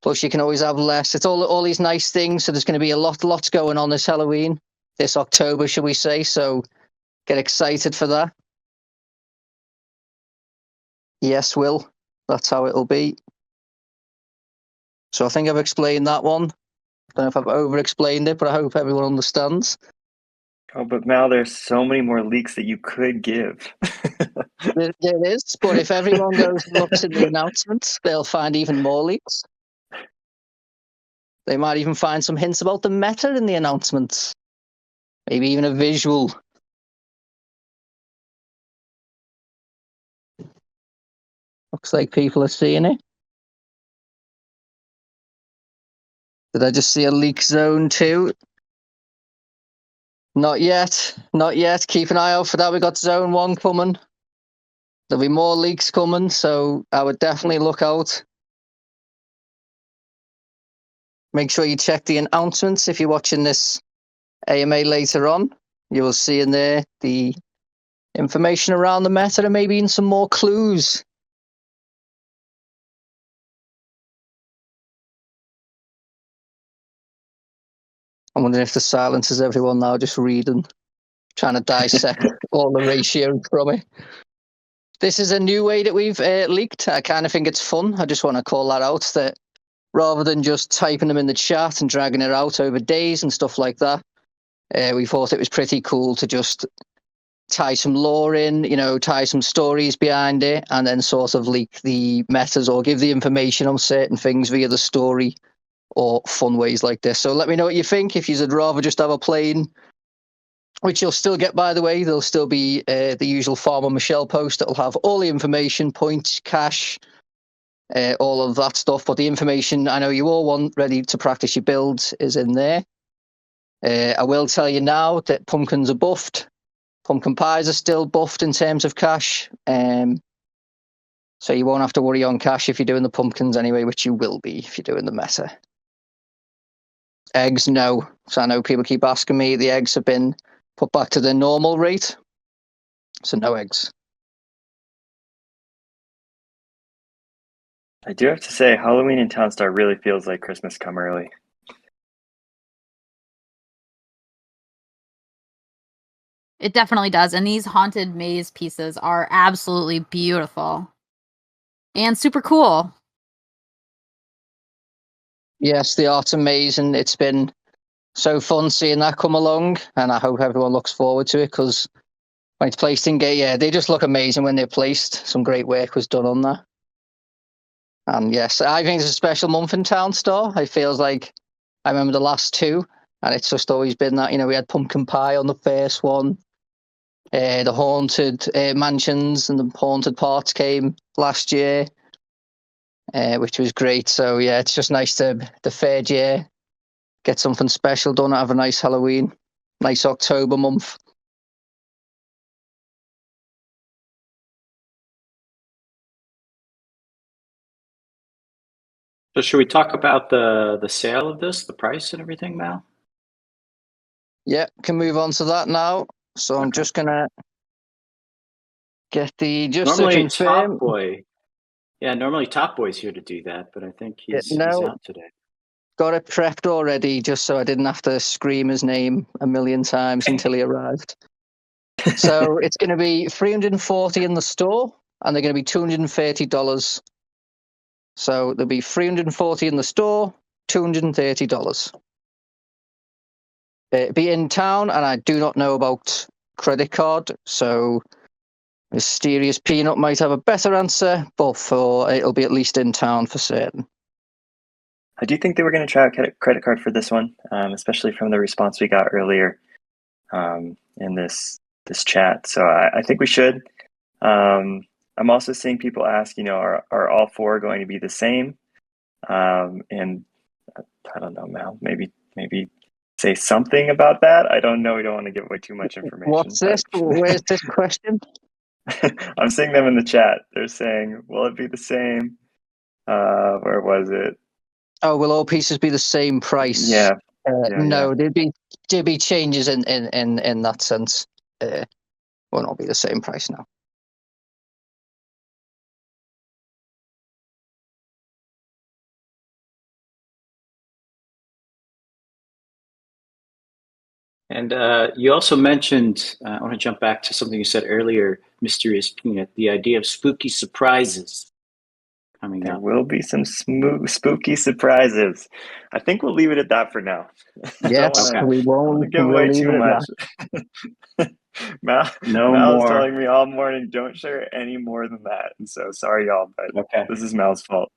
Plus, you can always have less. It's all these nice things. So there's going to be lots going on this Halloween, this October, shall we say. So get excited for that. Yes, Will. That's how it'll be. So I think I've explained that one. I don't know if I've over-explained it, but I hope everyone understands. Oh, but Mal, there's so many more leaks that you could give. There is, but if everyone goes and looks in the announcements, they'll find even more leaks. They might even find some hints about the meta in the announcements. maybe even a visual. Looks like people are seeing it. Did I just see a leak zone too? Not yet. Not yet. Keep an eye out for that. We got zone 1 coming. There'll be more leaks coming, so I would definitely look out. Make sure you check the announcements if you're watching this AMA later on. You will see in there the information around the meta and maybe even some more clues. I'm wondering if the silence is everyone now just reading, trying to dissect all the ratios from it. This is a new way that we've leaked. I kind of think it's fun. I just want to call that out, that rather than just typing them in the chat and dragging it out over days and stuff like that, we thought it was pretty cool to just tie some lore in, tie some stories behind it, and then sort of leak the metas or give the information on certain things via the story or fun ways like this. So let me know what you think. If you'd rather just have a plain, which you'll still get, by the way, there'll still be the usual Farmer Michelle post that'll have all the information, points, cash, all of that stuff. But the information I know you all want ready to practice your builds is in there. I will tell you now that pumpkins are buffed. Pumpkin pies are still buffed in terms of cash. So you won't have to worry on cash if you're doing the pumpkins anyway, which you will be if you're doing the meta. Eggs, no. So I know people keep asking me. The eggs have been put back to their normal rate. So no eggs. I do have to say, Halloween in Townstar really feels like Christmas come early. It definitely does. And these haunted maze pieces are absolutely beautiful and super cool. Yes, the art's amazing. It's been so fun seeing that come along, and I hope everyone looks forward to it, because when it's placed in game, yeah, they just look amazing when they're placed. Some great work was done on that. And yes, I think it's a special month in Townstar. It feels like I remember the last two, and it's just always been that, we had pumpkin pie on the first one. The haunted mansions and the haunted parts came last year, which was great. So yeah, it's just nice to the third year get something special done. Have a nice Halloween, nice October month. So should we talk about the sale of this, the price and everything, Mal? Yeah, can move on to that now. So I'm just gonna get Normally to confirm. Top Boy. Yeah, normally Top Boy's here to do that, but I think he's out today. Got it prepped already, just so I didn't have to scream his name a million times until he arrived. So it's going to be $340 in the store, and they're going to be $230. So there'll be $340 in the store, $230. Be in town, and I do not know about credit card, so Mysterious Peanut might have a better answer, but it'll be at least in town for certain. I do think they were going to try a credit card for this one, especially from the response we got earlier in this chat. So I think we should. I'm also seeing people ask, are all four going to be the same? And I don't know, Mal, maybe say something about that. I don't know. We don't want to give away too much information. What's this? Where's this question? I'm seeing them in the chat. They're saying, will it be the same? Where was it? Oh, will all pieces be the same price? Yeah. No, there'd be changes in that sense. Won't all be the same price now. And you also mentioned, I want to jump back to something you said earlier, Mysterious Peanut, the idea of spooky surprises coming there up. There will be some spooky surprises. I think we'll leave it at that for now. Yes, we won't give away too much. Mal's telling me all morning, don't share any more than that. And so sorry, y'all, but this is Mal's fault.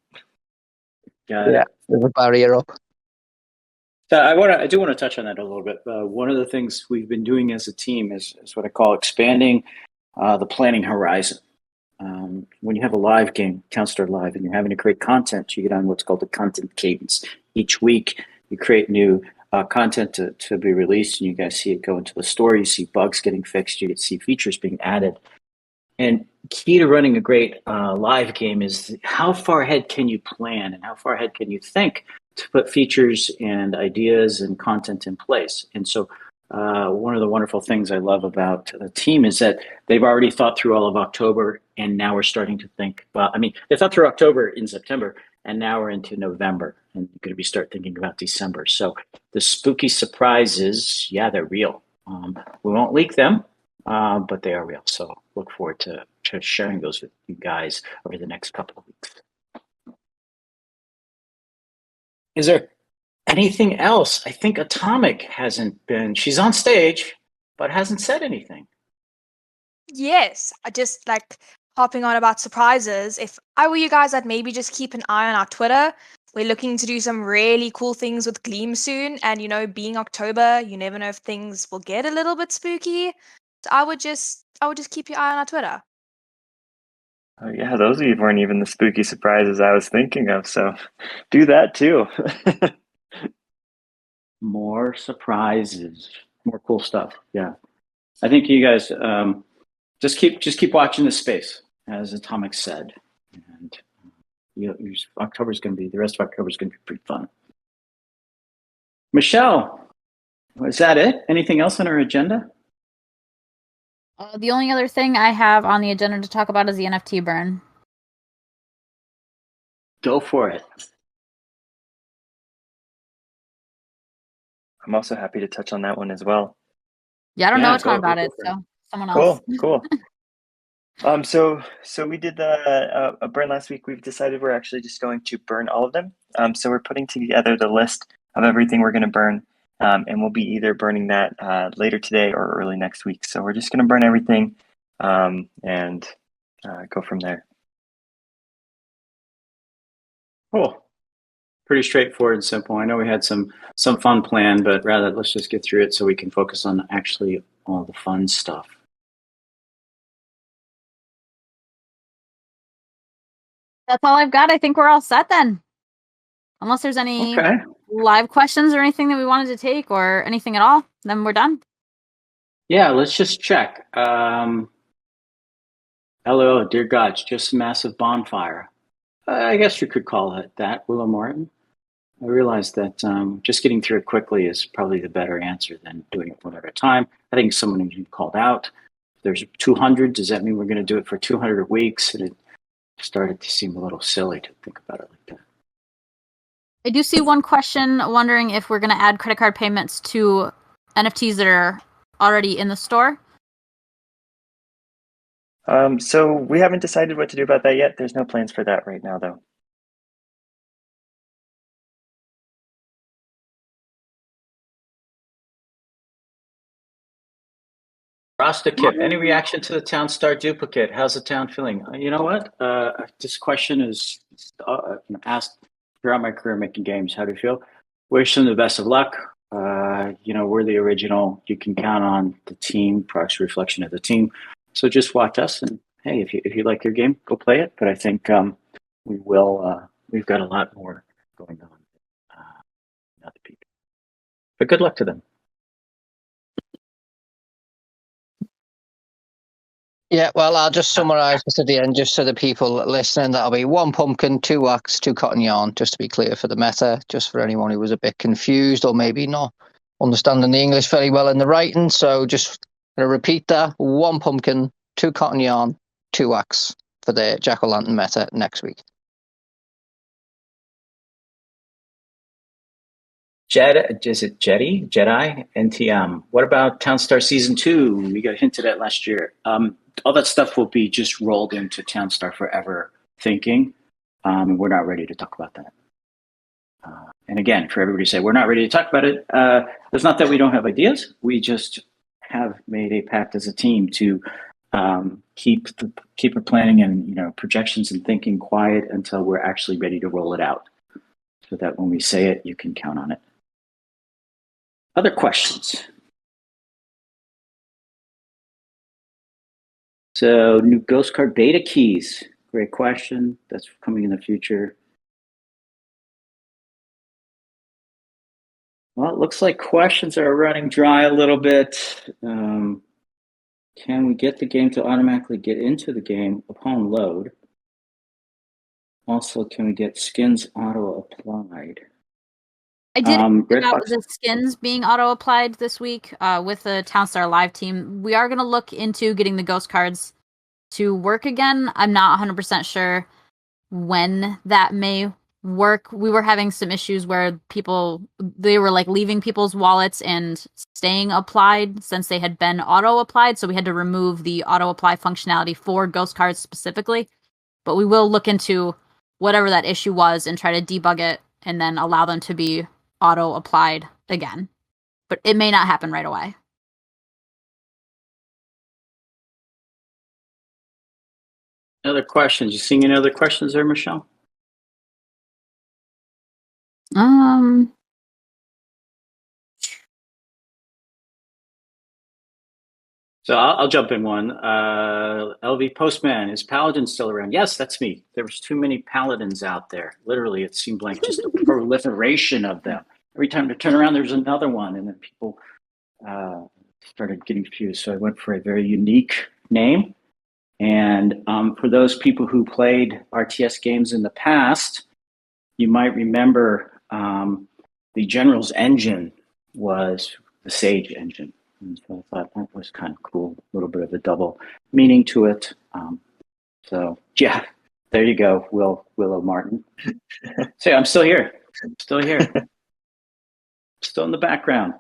Got it. There's a barrier up. So I do want to touch on that a little bit. One of the things we've been doing as a team is what I call expanding the planning horizon. When you have a live game, Townstar Live, and you're having to create content, you get on what's called the content cadence. Each week, you create new content to be released, and you guys see it go into the store. You see bugs getting fixed. You see features being added. And key to running a great live game is how far ahead can you plan and how far ahead can you think to put features and ideas and content in place. And so one of the wonderful things I love about the team is that they've already thought through all of October, and now we're starting to think, well, I mean, they thought through October in September, and now we're into November, and you're going to be start thinking about December. So the spooky surprises, yeah, they're real. We won't leak them, but they are real. So look forward to sharing those with you guys over the next couple of weeks. Is there anything else? I think Atomic hasn't been, she's on stage, but hasn't said anything. Yes, I just like hopping on about surprises. If I were you guys, I'd maybe just keep an eye on our Twitter. We're looking to do some really cool things with Gleam soon. And, you know, being October, you never know if things will get a little bit spooky. So I would just keep your eye on our Twitter. Oh, yeah, those weren't even the spooky surprises I was thinking of. So do that too. More surprises, more cool stuff. Yeah, I think you guys just keep watching this space, as Atomic said, and October's going to be, the rest of October is going to be pretty fun. Michelle, is that it? Anything else on our agenda? The only other thing I have on the agenda to talk about is the NFT burn. Go for it. I'm also happy to touch on that one as well. Yeah, I don't know a ton about it, so someone else. Cool. So we did a burn last week. We've decided we're actually just going to burn all of them. So we're putting together the list of everything we're going to burn, and we'll be either burning that later today or early next week. So we're just going to burn everything and go from there. Cool. Pretty straightforward and simple. I know we had some fun planned, but rather let's just get through it so we can focus on actually all the fun stuff. That's all I've got. I think we're all set then. Unless there's any live questions or anything that we wanted to take or anything at all, then we're done. Yeah, let's just check. LOL, dear God, it's just a massive bonfire. I guess you could call it that, Willow Martin. I realized that just getting through it quickly is probably the better answer than doing it one at a time. I think someone you called out. If there's 200, does that mean we're going to do it for 200 weeks? And it started to seem a little silly to think about it like that. I do see one question wondering if we're going to add credit card payments to NFTs that are already in the store. So we haven't decided what to do about that yet. There's no plans for that right now, though. Rasta Kip, any reaction to the Townstar duplicate? How's the town feeling? You know what? This question is asked throughout my career making games. How do you feel? Wish them the best of luck. We're the original. You can count on the team, product's reflection of the team. So just watch us, and hey, if you like your game, go play it. But I think we will. We've got a lot more going on than other people. But good luck to them. Yeah, well, I'll just summarise this at the end, just so the people listening. That'll be 1 pumpkin, 2 wax, 2 cotton yarn, just to be clear for the meta, just for anyone who was a bit confused or maybe not understanding the English very well in the writing. So just going to repeat that: 1 pumpkin, 2 cotton yarn, 2 wax for the Jack-o'-lantern meta next week. Jedi, NTM. What about Townstar Season 2? We got hinted at last year. All that stuff will be just rolled into Townstar Forever thinking. We're not ready to talk about that. And again, for everybody to say, we're not ready to talk about it, it's not that we don't have ideas. We just have made a pact as a team to keep our planning and projections and thinking quiet until we're actually ready to roll it out, so that when we say it, you can count on it. Other questions? So new ghost card beta keys. Great question. That's coming in the future. Well, it looks like questions are running dry a little bit. Can we get the game to automatically get into the game upon load? Also, can we get skins auto applied? I did Red about Fox. the skins being auto applied this week with the Townstar Live team. We are going to look into getting the ghost cards to work again. I'm not 100% sure when that may work. We were having some issues where they were like leaving people's wallets and staying applied since they had been auto applied. So we had to remove the auto apply functionality for ghost cards specifically. But we will look into whatever that issue was and try to debug it and then allow them to be auto applied again. But it may not happen right away. Other questions? You seeing any other questions there, Michelle? So I'll jump in one. LV Postman, is Paladin still around? Yes, that's me. There was too many Paladins out there. Literally, it seemed like just a proliferation of them. Every time to turn around, there's another one, and then people started getting confused. So I went for a very unique name. And for those people who played RTS games in the past, you might remember the General's engine was the Sage engine. And so I thought that was kind of cool, a little bit of a double meaning to it. So yeah, there you go, Willow Martin. So I'm still here, still in the background,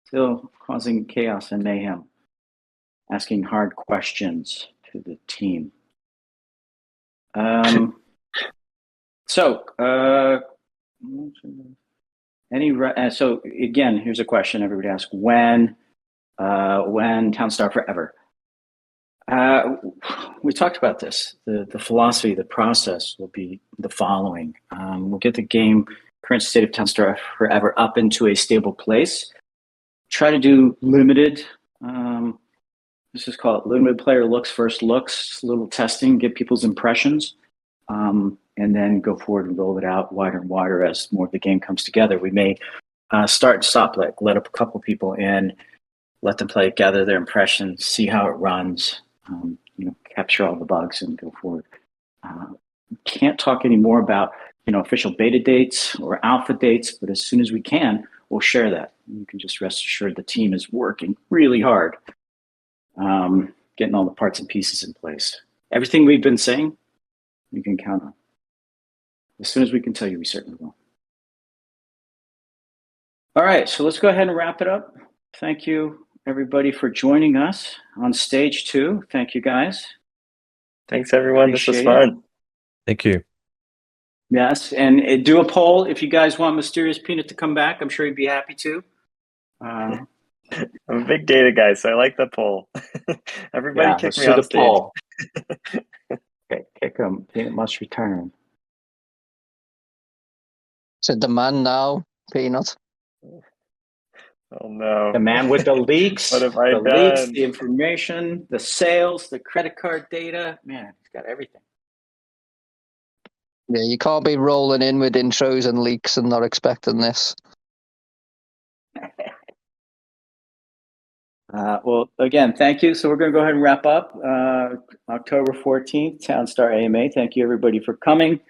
still causing chaos and mayhem, asking hard questions to the team. So again, here's a question everybody asks: when Townstar Forever? We talked about this. The philosophy, the process will be the following. We'll get the game, current state of Townstar Forever, up into a stable place. Try to do limited, this is called limited player looks, first looks, little testing, get people's impressions, and then go forward and roll it out wider and wider as more of the game comes together. We may start and stop, like let up a couple people in, let them play, gather their impressions, see how it runs, capture all the bugs and go forward. Can't talk anymore about official beta dates or alpha dates, but as soon as we can, we'll share that. You can just rest assured the team is working really hard, getting all the parts and pieces in place. Everything we've been saying, you can count on. As soon as we can tell you, we certainly will. All right, so let's go ahead and wrap it up. Thank you, everybody, for joining us on stage 2. Thank you, guys. Thanks, everyone. This was Appreciate fun. Thank you. Yes, and do a poll if you guys want Mysterious Peanut to come back. I'm sure he'd be happy to. I'm a big data guy, so I like the poll. Everybody kick me off stage. Poll. Okay, kick him. Peanut must return. It's a demand now, Peanut. Oh no. The man with the leaks, What have I the done? leaks, the information, the sales, the credit card data. Man, he's got everything. Yeah, you can't be rolling in with intros and leaks and not expecting this. Well, again, thank you. So we're going to go ahead and wrap up. October 14th, Townstar AMA. Thank you, everybody, for coming.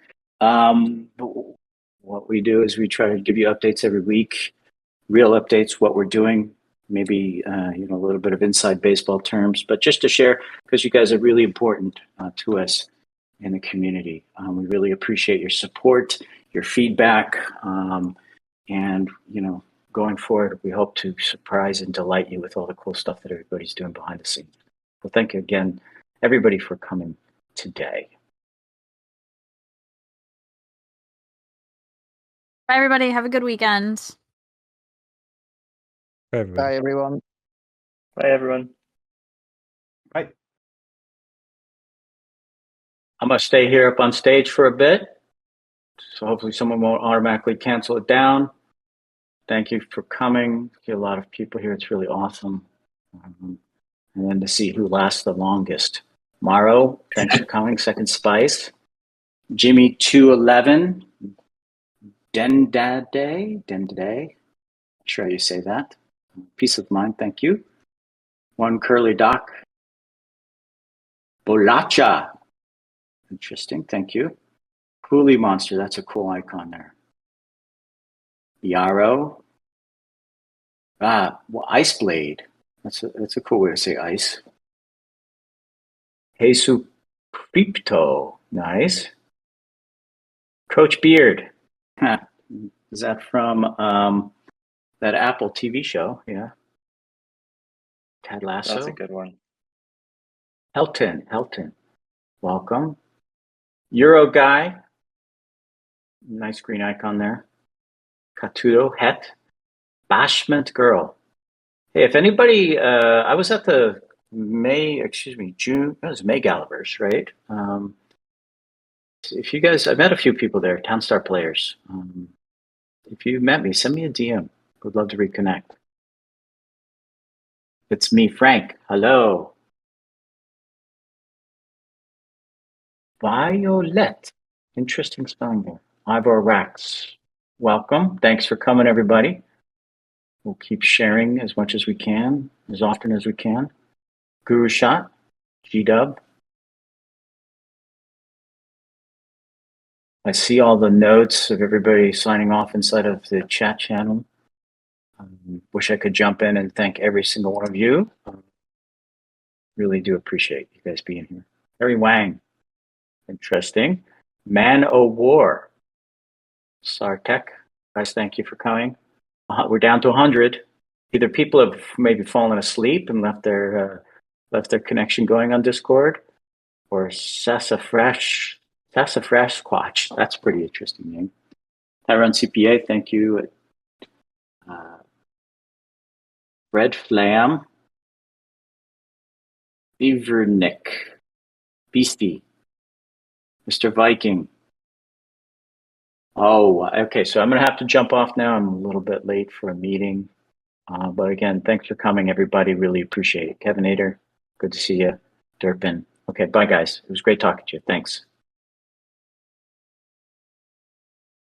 What we do is we try to give you updates every week, real updates, what we're doing, maybe a little bit of inside baseball terms, but just to share, because you guys are really important to us in the community. We really appreciate your support, your feedback, and going forward, we hope to surprise and delight you with all the cool stuff that everybody's doing behind the scenes. Well, thank you again, everybody, for coming today. Bye, everybody. Have a good weekend. Bye, everybody. Bye, everyone. Bye, everyone. Bye. I'm going to stay here up on stage for a bit, so hopefully someone won't automatically cancel it down. thank you for coming. See a lot of people here. It's really awesome. And then to see who lasts the longest. Maro, thanks for coming. Second Spice. Jimmy 211. Dendade. Sure how you say that. Peace of mind, thank you. One Curly Doc. Bolacha. Interesting, thank you. Coolie Monster, that's a cool icon there. Yarrow. Ice Blade. That's a cool way to say ice. Jesus Crypto. Nice. Coach Beard. Is that from that Apple TV show? Yeah. Ted Lasso. That's a good one. Helton. Welcome. Euro Guy. Nice green icon there. Katudo. Het. Bashment Girl. Hey, if anybody, I was at the June, it was May Galavers, right? If you guys, I met a few people there, Townstar players. If you met me, send me a DM. Would love to reconnect. It's me, Frank. Hello. Violet. Interesting spelling there. Ivor Rax. Welcome. Thanks for coming, everybody. We'll keep sharing as much as we can, as often as we can. Guru Shot. G-Dub. I see all the notes of everybody signing off inside of the chat channel. Wish I could jump in and thank every single one of you. Really do appreciate you guys being here. Harry Wang. Interesting. Man O' War. Sartek. Guys, thank you for coming. We're down to 100. Either people have maybe fallen asleep and left their connection going on Discord, or Sassafresh Squatch. That's a pretty interesting name. Tyrone CPA, thank you. Red Flam. Beavernick. Beastie. Mr. Viking. Oh, okay. So I'm going to have to jump off now. I'm a little bit late for a meeting. But again, thanks for coming, everybody. Really appreciate it. Kevin Ader, good to see you. Durpin. Okay, bye, guys. It was great talking to you. Thanks.